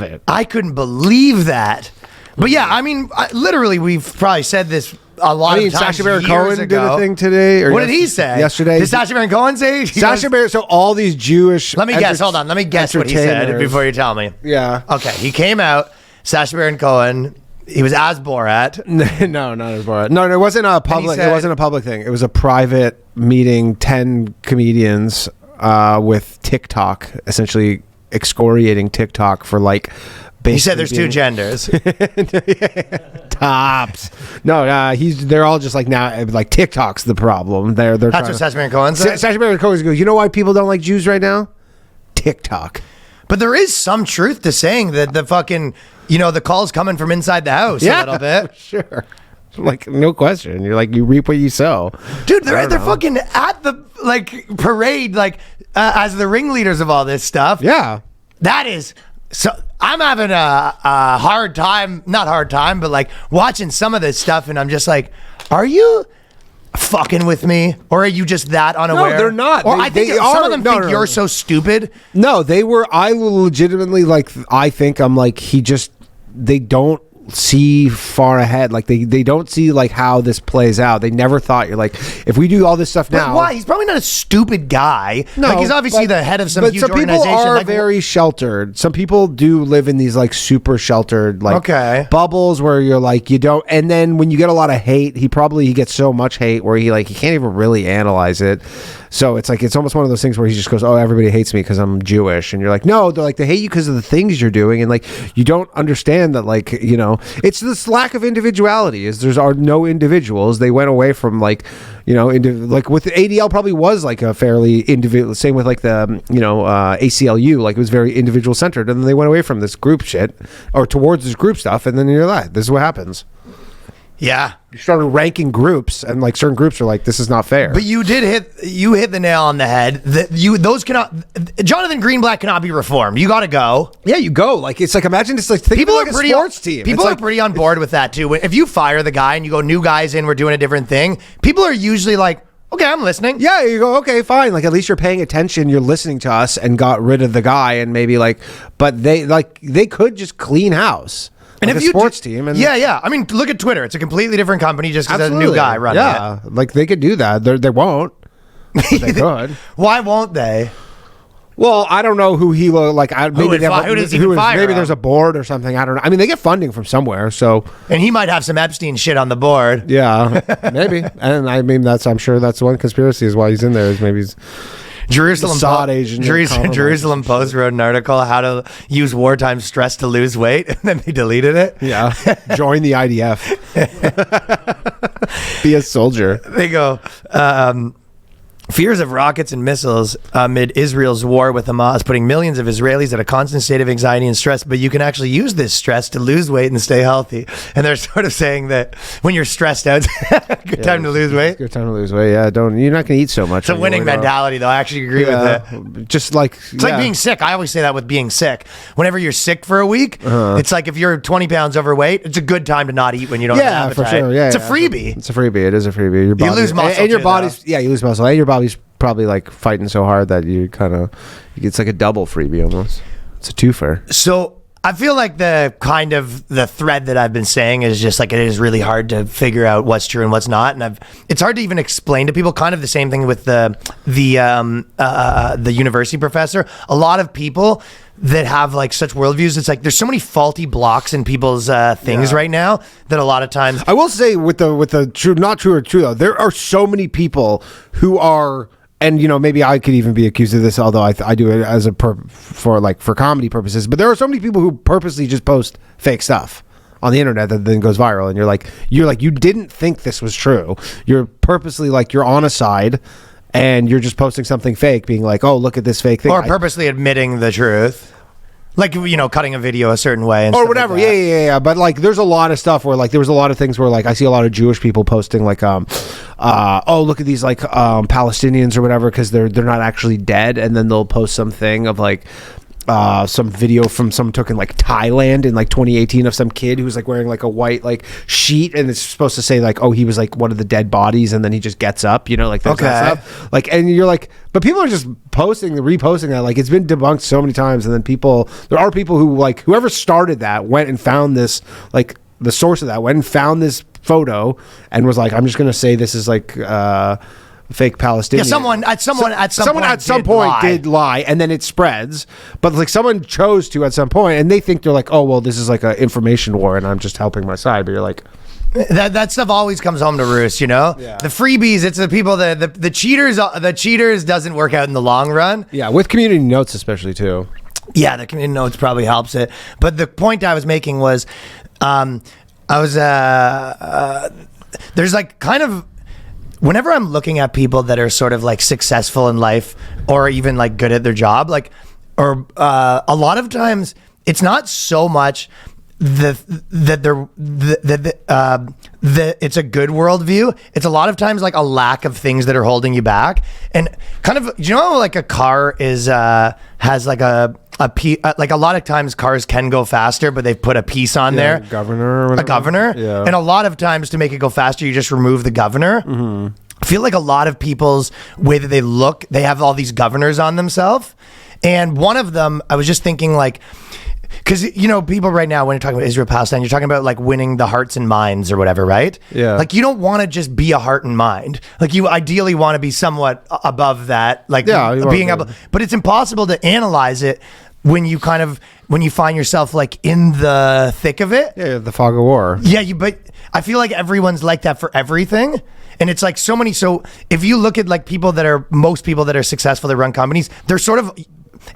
it. I couldn't believe that. But yeah, I mean, literally, we've probably said this a lot of times. Sacha Baron years Cohen ago. did a thing today. Or what did he say? Yesterday. Did Sacha Baron Cohen say? Sacha Baron. So all these Jewish. Let me guess. Hold on. Let me guess what he said before you tell me. Yeah. Okay. He came out. Sacha Baron Cohen. He was as Borat. No, not as Borat. No, it wasn't a public. It wasn't a public thing. It was a private meeting. 10 comedians with TikTok, essentially excoriating TikTok for like. He said there's two genders. Tops. No, they're all just like now like TikTok's the problem. They're That's what Sacha Baron Cohen said. Sacha Baron Cohen goes, you know why people don't like Jews right now? TikTok. But there is some truth to saying that the fucking the call's coming from inside the house a little bit. Sure. Like no question. You're like you reap what you sow. Dude, they're fucking at the like parade like as the ringleaders of all this stuff. Yeah. That is so I'm having a hard time, not hard time, but like watching some of this stuff, and I'm just like, are you fucking with me, or are you just that unaware? No, they're not. Or I think some of them think you're so stupid. No, they were. I legitimately like. I think I'm like they don't see far ahead. Like they don't see like how this plays out. They never thought you're like, if we do all this stuff now. Why? He's probably not a stupid guy. No, like he's obviously the head of some huge organization. Some people are like, very sheltered. Some people do live in these like super sheltered like bubbles where you're like you don't. And then when you get a lot of hate, he gets so much hate where he can't even really analyze it. So it's like it's almost one of those things where he just goes, oh, everybody hates me because I'm Jewish, and you're like, no, they're like they hate you because of the things you're doing, and like you don't understand that like it's this lack of individuality. Is there's no individuals. They went away from like like with the ADL probably was like a fairly individual. Same with like the ACLU, like it was very individual centered, and then they went away from this group shit or towards this group stuff, and then you're like, this is what happens. Yeah, you started ranking groups, and like certain groups are like, this is not fair. But you hit the nail on the head. Jonathan Greenblatt cannot be reformed. You got to go. Yeah, you go. Like it's like imagine just like think of a sports team. People are pretty on board with that too. If you fire the guy and you go new guys in, we're doing a different thing. People are usually like, okay, I'm listening. Yeah, you go, okay, fine. Like, at least you're paying attention. You're listening to us and got rid of the guy and maybe like, but they could just clean house. And like if a you sports team. And yeah. I mean, look at Twitter. It's a completely different company just because there's a new guy running it. Like, they could do that. They won't. But they could. Why won't they? Well, I don't know who he like. Maybe who does he fire maybe him? there's a board or something. I don't know. I mean, they get funding from somewhere, so And he might have some Epstein shit on the board. yeah, maybe. And I mean, I'm sure that's one conspiracy is why he's in there. Is maybe he's Jerusalem Mossad agent. Jerusalem Post wrote an article how to use wartime stress to lose weight, and then they deleted it. yeah. Join the IDF. Be a soldier. They go, fears of rockets and missiles amid Israel's war with Hamas, putting millions of Israelis at a constant state of anxiety and stress. But you can actually use this stress to lose weight and stay healthy. And they're sort of saying that when you're stressed out, it's a good time to lose weight. Good time to lose weight. Yeah, you're not going to eat so much. It's a winning mentality, though. I actually agree with it. Just like It's like being sick. I always say that with being sick. Whenever you're sick for a week, it's like if you're 20 pounds overweight, it's a good time to not eat when you don't have an appetite. for sure. Yeah, it's a freebie. It's a freebie. It is a freebie. Your body, You lose muscle and your too, body's though. you lose muscle, and your body's probably like fighting so hard that you kind of it's like a double freebie almost. It's a twofer. So I feel like the thread that I've been saying is just like it is really hard to figure out what's true and what's not, and it's hard to even explain to people. Kind of the same thing with the university professor. A lot of people that have like such worldviews, it's like there's so many faulty blocks in people's things right now that a lot of times. I will say with the true, not true or true though, there are so many people who are. And maybe I could even be accused of this, although I do it as for comedy purposes. But there are so many people who purposely just post fake stuff on the internet that then goes viral, and you're like you didn't think this was true. You're purposely like you're on a side, and you're just posting something fake, being like, oh, look at this fake thing, or purposely admitting the truth. Like, cutting a video a certain way. And or stuff whatever. Like that. Yeah. But like, there's a lot of stuff where like, there was a lot of things where like, I see a lot of Jewish people posting like, oh, look at these like Palestinians or whatever, because they're not actually dead. And then they'll post something of like, some video from someone took in like Thailand in like 2018 of some kid who's like wearing like a white like sheet, and it's supposed to say like, oh, he was like one of the dead bodies, and then he just gets up, like that kind of stuff. Like, and you're like, but people are just reposting that. Like, it's been debunked so many times, and then there are people who like whoever started that went and found this, like the source of that went and found this photo and was like, I'm just gonna say this is like fake Palestinian. Yeah, someone at some point did lie, and then it spreads. But like someone chose to at some point, and they think they're like, oh well, this is like an information war, and I'm just helping my side. But you're like, that stuff always comes home to roost, Yeah. The freebies, it's the people that the cheaters. The cheaters doesn't work out in the long run. yeah, with community notes especially too. Yeah, the community notes probably helps it. But the point I was making was, there's like kind of. Whenever I'm looking at people that are sort of like successful in life or even like good at their job, like, or a lot of times it's not so much that it's a good worldview. It's a lot of times like a lack of things that are holding you back, and kind of, like a car is has like like a lot of times cars can go faster, but they've put a piece on there, governor or whatever. A governor. Yeah. And a lot of times to make it go faster, you just remove the governor. Mm-hmm. I feel like a lot of people's way that they look, they have all these governors on themselves. And one of them, I was just thinking like, because, people right now, when you're talking about Israel, Palestine, you're talking about like winning the hearts and minds or whatever, right? Yeah. Like, you don't want to just be a heart and mind. Like, you ideally want to be somewhat above that, like being able, but it's impossible to analyze it when you find yourself like in the thick of it. Yeah, the fog of war. Yeah, but I feel like everyone's like that for everything. And it's like so if you look at like most people that are successful that run companies, they're sort of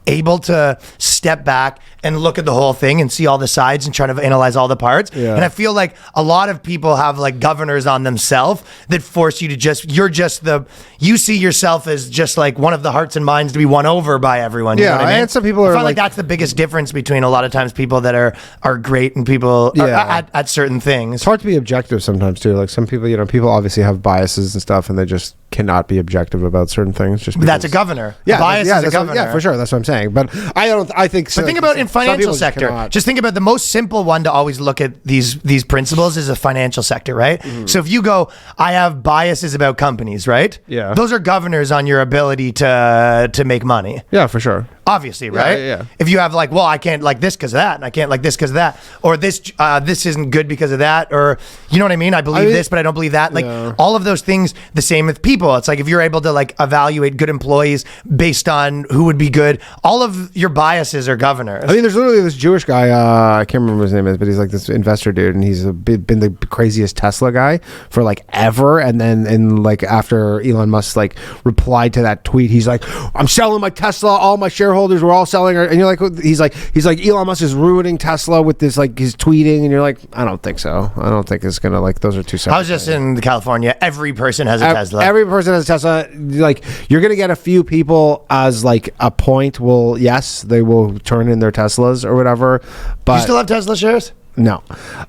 able to step back and look at the whole thing and see all the sides and try to analyze all the parts. Yeah. And I feel like a lot of people have like governors on themselves that force you to you see yourself as just like one of the hearts and minds to be won over by everyone. You know what I mean? And some people are I feel like that's the biggest difference between a lot of times people that are great and people at certain things. It's hard to be objective sometimes too. Like some people, people obviously have biases and stuff, and they just cannot be objective about certain things. Just That's a governor. Yeah, Bias is a that's governor. for sure. That's what I'm saying. But I don't. I think. But think about in financial sector. Just think about the most simple one to always look at these principles is a financial sector, right? So if you go, I have biases about companies, right? Yeah. Those are governors on your ability to make money. Yeah, for sure. Obviously, right? Yeah. If you have like, well, I can't like this because of that, and I can't like this because of that, or this isn't good because of that, or you know what I mean? I believe this, but I don't believe that. Like all of those things. The same with people. It's like if you're able to like evaluate good employees based on who would be good, all of your biases are governors. I mean, there's literally this Jewish guy. I can't remember what his name is, but he's like this investor dude, and he's been the craziest Tesla guy for like ever. And then like after Elon Musk like replied to that tweet, he's like, "I'm selling my Tesla. All my shareholders were all selling." And you're like, he's like Elon Musk is ruining Tesla with this like his tweeting, and you're like, I don't think so. I don't think it's gonna like those are two separate. I was just in California. Every person has a Tesla. Every person has a Tesla. Like you're gonna get a few people as like a point. Will yes, they will turn in their Teslas or whatever. But You still have Tesla shares? no.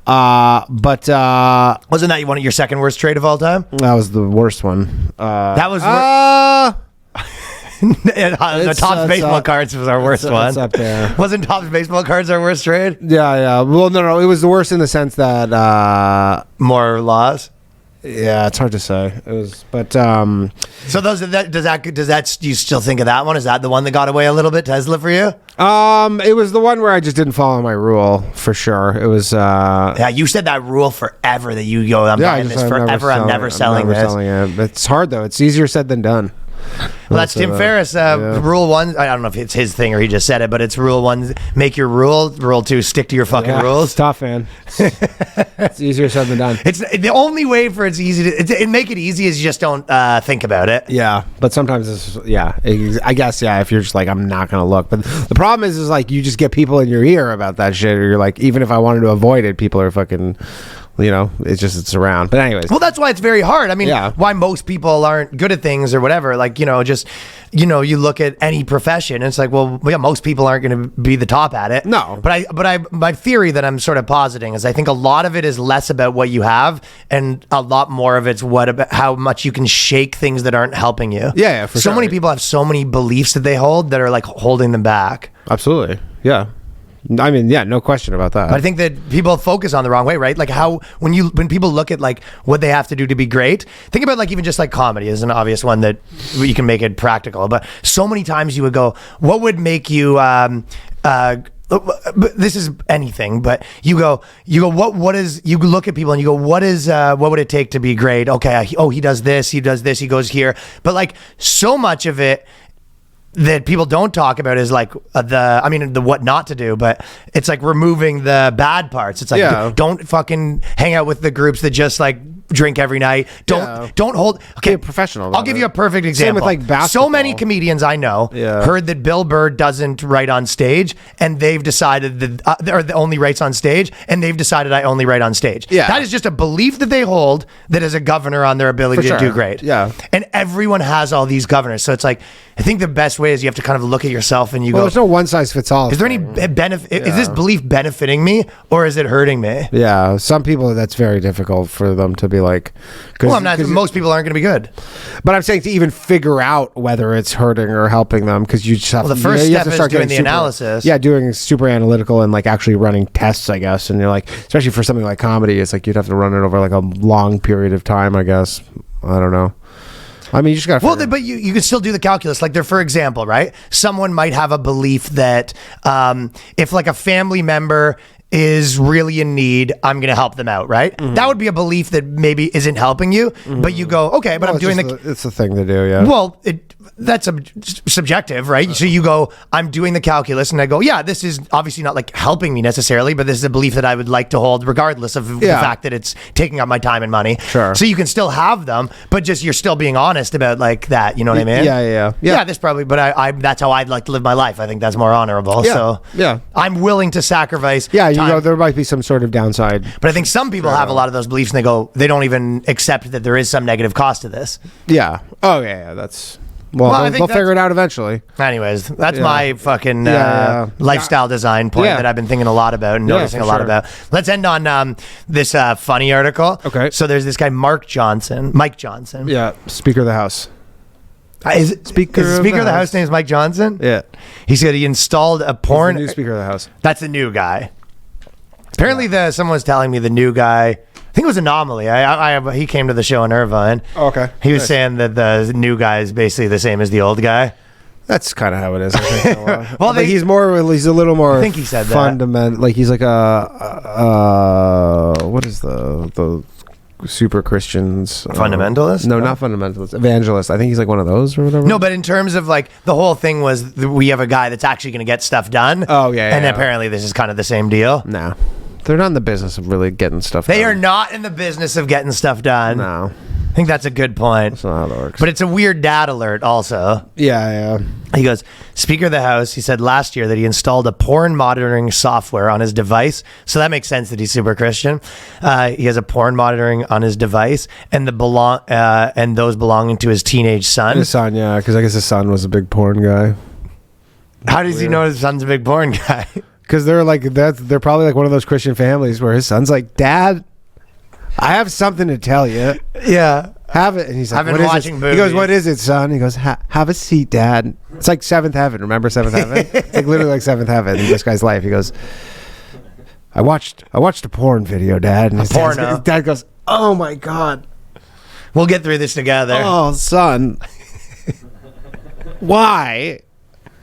But Wasn't that one of your second worst trade of all time? that was the worst one. That was the Topps baseball cards was our worst one. It's up there. Wasn't Topps baseball cards our worst trade? Yeah. Well, no. It was the worst in the sense that More loss. yeah, it's hard to say. It was, but So does that do you still think of that one? Is that the one that got away a little bit, Tesla, for you? it was the one where I just didn't follow my rule for sure. It was Yeah, you said that rule forever that you go, I'm buying this forever. I'm never selling this. it. It's hard though. It's easier said than done. Well, that's Tim Ferriss. Rule one, I don't know if it's his thing or he just said it, but it's rule one, make your rule. Rule two, stick to your fucking rules. It's tough, man. It's easier said than done. It's the only way for it's easy to make it easy is you just don't think about it. Yeah, but sometimes it's I guess if you're just like I'm not gonna look, but the problem is like you just get people in your ear about that shit, or you're like even if I wanted to avoid it, people are fucking. It's around. But anyways. Well, that's why it's very hard. I mean, why most people aren't good at things or whatever. Like, you look at any profession and it's like, well, yeah, most people aren't going to be the top at it. No. But my theory that I'm sort of positing is I think a lot of it is less about what you have and a lot more of it's about how much you can shake things that aren't helping you. Yeah, for sure. So many people have so many beliefs that they hold that are like holding them back. Absolutely. Yeah. I mean, yeah, no question about that. But I think that people focus on the wrong way, right? Like when people look at like what they have to do to be great, think about like even just like comedy is an obvious one that you can make it practical. But so many times you would go, what would make you, this is anything, but you go, what is, you look at people and you go, what would it take to be great? Okay. He does this, he goes here. But like so much of it, that people don't talk about is like the what not to do, but it's like removing the bad parts. It's like don't fucking hang out with the groups that just like drink every night. Don't hold. Okay, be a professional. I'll give you a perfect example. Same with like basketball. So many comedians I know heard that Bill Burr doesn't write on stage, and they've decided that or the only writes on stage, and they've decided I only write on stage. Yeah, that is just a belief that they hold that is a governor on their ability to do great. Yeah, and everyone has all these governors, so it's like I think the best way is you have to kind of look at yourself and you go. There's no one size fits all. Is there any benefit? Is this belief benefiting me or is it hurting me? Yeah, some people that's very difficult for them to be like. Well, I'm not. Most people aren't going to be good. But I'm saying to even figure out whether it's hurting or helping them because you just have. Well, the first step is doing the analysis. Yeah, doing super analytical and like actually running tests, I guess. And you're like, especially for something like comedy, it's like you'd have to run it over like a long period of time, I guess. I don't know. I mean, you just got to. Well, but you can still do the calculus. Like, for example, right? Someone might have a belief that if like a family member is really in need, I'm going to help them out, right? Mm-hmm. That would be a belief that maybe isn't helping you, but you go, okay, but I'm doing it's a thing to do, yeah. Well, that's subjective, right? So you go, I'm doing the calculus, and I go, yeah, this is obviously not like helping me necessarily, but this is a belief that I would like to hold regardless of the fact that it's taking up my time and money. Sure. So you can still have them, but just you're still being honest about like that, you know what I mean? Yeah, this probably, but I that's how I'd like to live my life. I think that's more honorable. Yeah. So yeah, I'm willing to sacrifice time. You know, there might be some sort of downside. But I think some people have a lot of those beliefs and they don't even accept that there is some negative cost to this. Yeah. Oh, yeah, that's... Well, they'll figure it out eventually. Anyways, that's my fucking lifestyle design point that I've been thinking a lot about and noticing a lot about. Let's end on this funny article. Okay. So there's this guy, Mike Johnson. Yeah, Speaker of the House. Is it Speaker is the of Speaker the of the House House. name is Mike Johnson? Yeah. He said he installed a porn. New Speaker of the House. That's the new guy. Apparently, someone was telling me the new guy. I think it was Anomaly. He came to the show in Irvine. Oh, okay. He was Nice. saying that the new guy is basically the same as the old guy. That's kind of how it is. I think. Well, But he's a little more. I think he said that. Fundamental. Like he's like what is the super Christians? Fundamentalist? No, not fundamentalist. Evangelist. I think he's like one of those or whatever. No, but in terms of like the whole thing was we have a guy that's actually going to get stuff done. Oh, yeah, and yeah. apparently this is kind of the same deal. No, they're not in the business of really getting stuff. They done. are not in the business of getting stuff done. No, I think that's a good point. that's not how that works. But it's a weird dad alert also. yeah. He goes, Speaker of the House, he said last year that he installed a porn monitoring software on his device. So that makes sense that he's super Christian. He has a porn monitoring on his device and those belonging to his teenage son. His son, yeah, because I guess his son was a big porn guy. How does he know his son's a big porn guy? Because they're probably like one of those Christian families where his son's like, Dad, I have something to tell you. Yeah. Have it. And he's like, I've been what is watching it? movies. He goes, what is it, son? He goes, have a seat, Dad. It's like Seventh Heaven. Remember Seventh Heaven? It's like literally like Seventh Heaven in this guy's life. He goes, I watched a porn video, Dad. And his dad goes, oh my God. We'll get through this together. Oh, son. Why?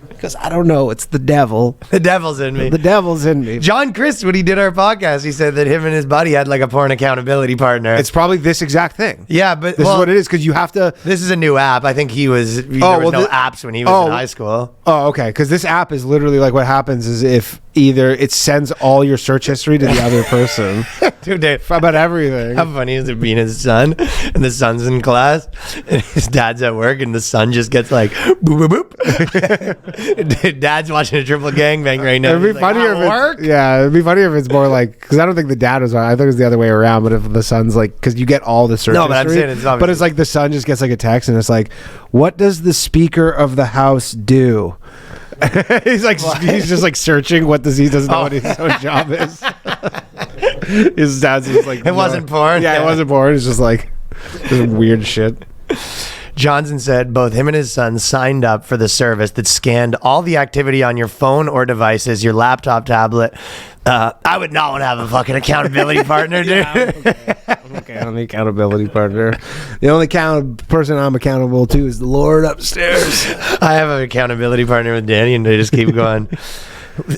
Because I don't know. It's the devil. The devil's in me. The devil's in me. John Christ, when he did our podcast, he said that him and his buddy had like a porn accountability partner. It's probably this exact thing. Yeah, but This is what it is, because you have to. This is a new app. I think there was no apps when he was in high school. Oh, okay. Because this app is literally like what happens is if either it sends all your search history to the other person Dude, Dave, about everything. how funny is it being his son and the son's in class and his dad's at work and the son just gets like boop boop boop. Dad's watching a triple gangbang right now. It'd be He's like, funnier "At if work?" it'd be funnier if it's more like, because I don't think the dad was. I think it was the other way around. But if the son's like, because you get all the search No, but I'm history, saying it's obviously- but it's like the son just gets like a text and it's like, what does the Speaker of the House do? He's just like searching what he doesn't know what his own job is. His dad's just like, It wasn't porn? Yeah, it wasn't porn. It's just like just weird shit. Johnson said both him and his son signed up for the service that scanned all the activity on your phone or devices, your laptop, tablet. I would not want to have a fucking accountability partner, dude. Okay, I'm the accountability partner. The only person I'm accountable to is the Lord upstairs. I have an accountability partner with Danny, and they just keep going.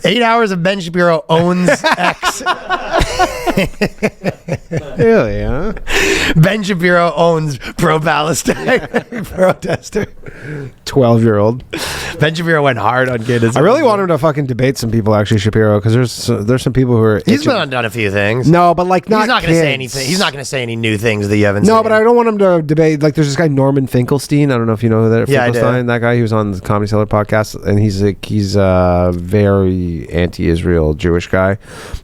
8 hours of Ben Shapiro owns X. Really, huh? Ben Shapiro owns pro-Palestine protester. 12-year-old. Ben Shapiro went hard on Candace. I really want him to fucking debate some people, actually, Shapiro, because there's some people who are. He's itching. done a few things. No, but like not. He's not going to say kids. anything. He's not going to say any new things that you haven't seen. No, but I don't want him to debate. Like, there's this guy Norman Finkelstein. I don't know if you know who that. Yeah, I do. Finkelstein, that guy. He was on the Comedy Cellar podcast, and he's a very anti-Israel Jewish guy.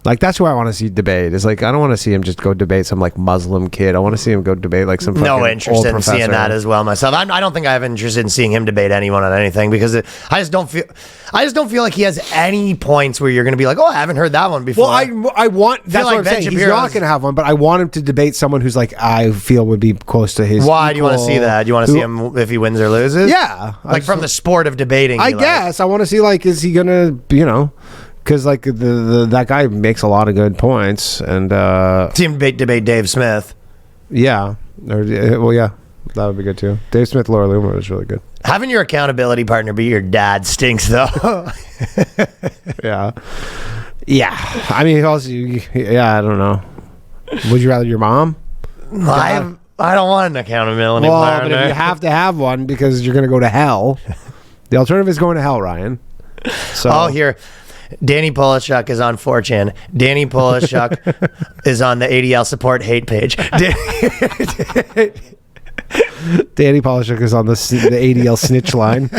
Like, that's who I want to see debate. Is like, I don't want to see him just go debate some like Muslim kid. I want to see him go debate like some. No fucking interest old in professor. seeing that as well myself. I don't think I have interest in seeing him debate anyone on anything because I just don't feel like he has any points where you're going to be like, oh, I haven't heard that one before. Well, I want. That's like what I'm Ben saying. He's Shapiro's- not going to have one, but I want him to debate someone who's like I feel would be close to his. Why do you want to equal- see that? Do you want to see him if he wins or loses? Yeah, like from the sport of debating. I you like. guess I want to see like is he gonna because like that guy makes a lot of good points and See him debate Dave Smith. yeah that would be good too. Dave Smith, Laura Loomer was really good. Having your accountability partner be your dad stinks though. Yeah. I mean also I don't know. Would you rather your mom? I don't want an accountability Well, partner. but if you have to have one because you're gonna go to hell, the alternative is going to hell, Ryan. So Oh, here. Danny Polishuk is on 4chan. Danny Polishuk is on the ADL support hate page. Danny Polishuk is on the ADL snitch line.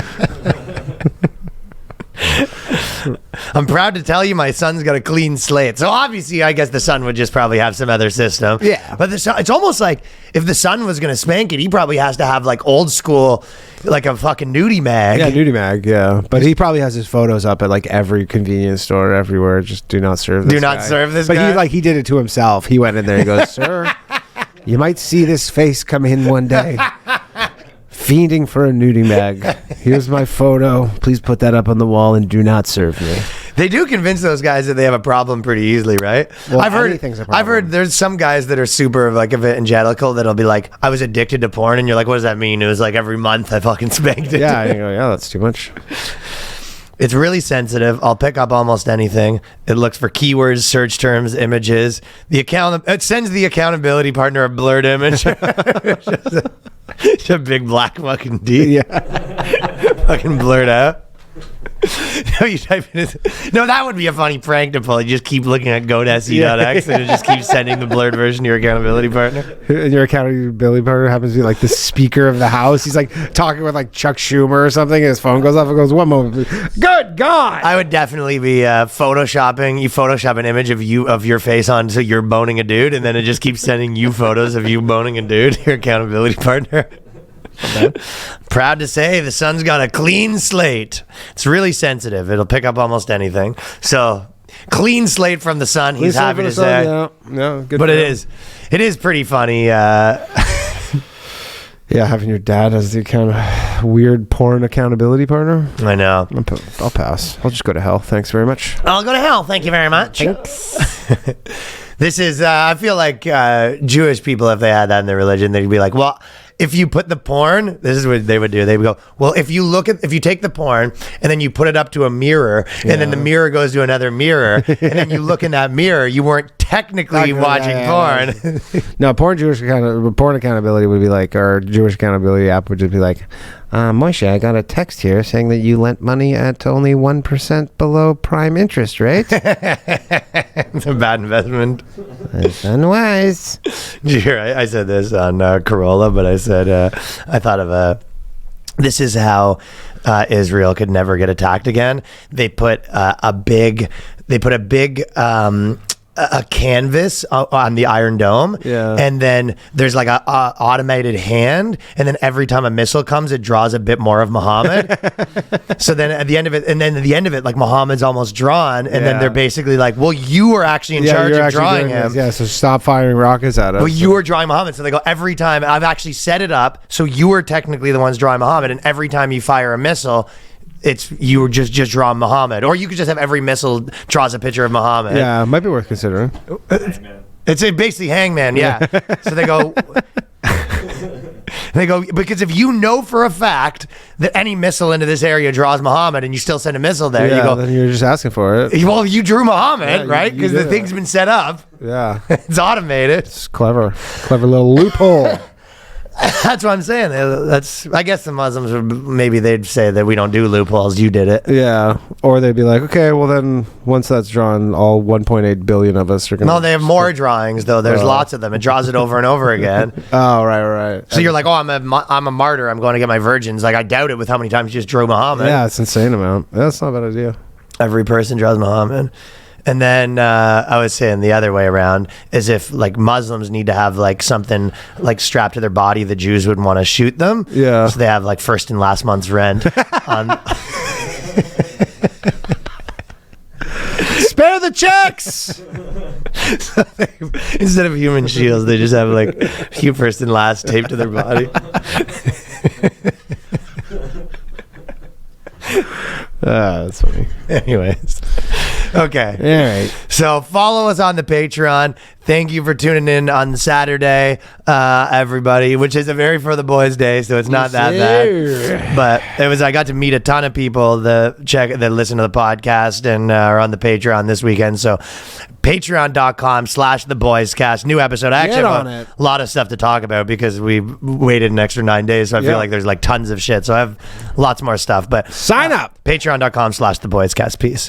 I'm proud to tell you my son's got a clean slate. So obviously, I guess the son would just probably have some other system. Yeah. But it's almost like if the son was going to spank it, he probably has to have like old school, like a fucking nudie mag. Yeah, nudie mag. Yeah, but he probably has his photos up at like every convenience store everywhere. Just do not serve. This Do not guy. serve this But guy? he did it to himself. He went in there. He goes, "Sir, you might see this face come in one day. fiending for a nuding bag. Here's my photo. Please put that up on the wall and do not serve me. They do convince those guys that they have a problem pretty easily, right? Well, I've anything's a problem. heard there's some guys that are super like evangelical that'll be like, I was addicted to porn, and you're like, what does that mean? It was like every month I fucking spanked it. Yeah, you go, yeah, that's too much. It's really sensitive. I'll pick up almost anything. It looks for keywords, search terms, images. It sends the accountability partner a blurred image. Just a big black fucking D. Yeah. Fucking blurred out. No, you type in no, that would be a funny prank to pull. You just keep looking at goat.se.x and it just keeps sending the blurred version to your accountability partner. And your accountability partner happens to be like the speaker of the house. He's like talking with like Chuck Schumer or something. And his phone goes off and goes, one moment. Good God. I would definitely be photoshopping. You Photoshop an image of your face on so you're boning a dude, and then it just keeps sending you photos of you boning a dude, your accountability partner. Proud to say the son's got a clean slate. It's really sensitive. It'll pick up almost anything. So clean slate from the son. He's happy to say. Yeah, good. But it is pretty funny. Yeah, having your dad as the weird porn accountability partner. I know. I'll pass. I'll just go to hell. Thanks very much. I'll go to hell. Thank you very much. This is. I feel like Jewish people, if they had that in their religion, they'd be like, well, if you put the porn, this is what they would do. They would go, well, if you take the porn and then you put it up to a mirror, and then the mirror goes to another mirror, and then you look in that mirror, you weren't technically watching porn. No, porn accountability would be like, our Jewish accountability app would just be like, Moshe, I got a text here saying that you lent money at only 1% below prime interest rate. It's a bad investment. It's unwise. Did you hear? I said this on Corolla, but I said I thought of this is how Israel could never get attacked again. They put a big a canvas on the Iron Dome, and then there's like a automated hand, and then every time a missile comes, it draws a bit more of Muhammad. So then at the end of it, like Muhammad's almost drawn, and then they're basically like, well, you were actually in charge of drawing him. Yeah, so stop firing rockets at us. Well, you were drawing Muhammad. So they go, every time I've actually set it up, so you were technically the ones drawing Muhammad, and every time you fire a missile, it's you were just draw Muhammad, or you could just have every missile draws a picture of Muhammad. Yeah, might be worth considering. It's basically Hangman, yeah. So they go, because if you know for a fact that any missile into this area draws Muhammad, and you still send a missile there, you go, then you're just asking for it. Well, you drew Muhammad, right? Because the thing's been set up. Yeah, it's automated. It's clever little loophole. That's what I'm saying. I guess the Muslims maybe they'd say that we don't do loopholes. You did it. Yeah, or they'd be like, okay, well then once that's drawn, all 1.8 billion of us are gonna. No, they have more drawings though. There's lots of them. It draws it over and over again. Oh, right. So you're like, oh, I'm a martyr. I'm going to get my virgins. Like I doubt it with how many times you just drew Muhammad. Yeah, it's an insane amount. That's not a bad idea. Every person draws Muhammad. And then I was saying the other way around is if like Muslims need to have like something like strapped to their body, the Jews would want to shoot them. Yeah. So they have like first and last month's rent on. Spare the checks. So instead of human shields, they just have like few first and last taped to their body. That's funny. Anyways. Okay. All right. So follow us on the Patreon. Thank you for tuning in on Saturday, everybody, which is a very for the boys day, so it's not that bad. But I got to meet a ton of people that listen to the podcast and are on the Patreon this weekend. So patreon.com/theboyscast. New episode. I actually have a lot of stuff to talk about because we waited an extra 9 days. So I feel like there's like tons of shit. So I have lots more stuff. But sign up. Patreon.com/theboyscast. Peace.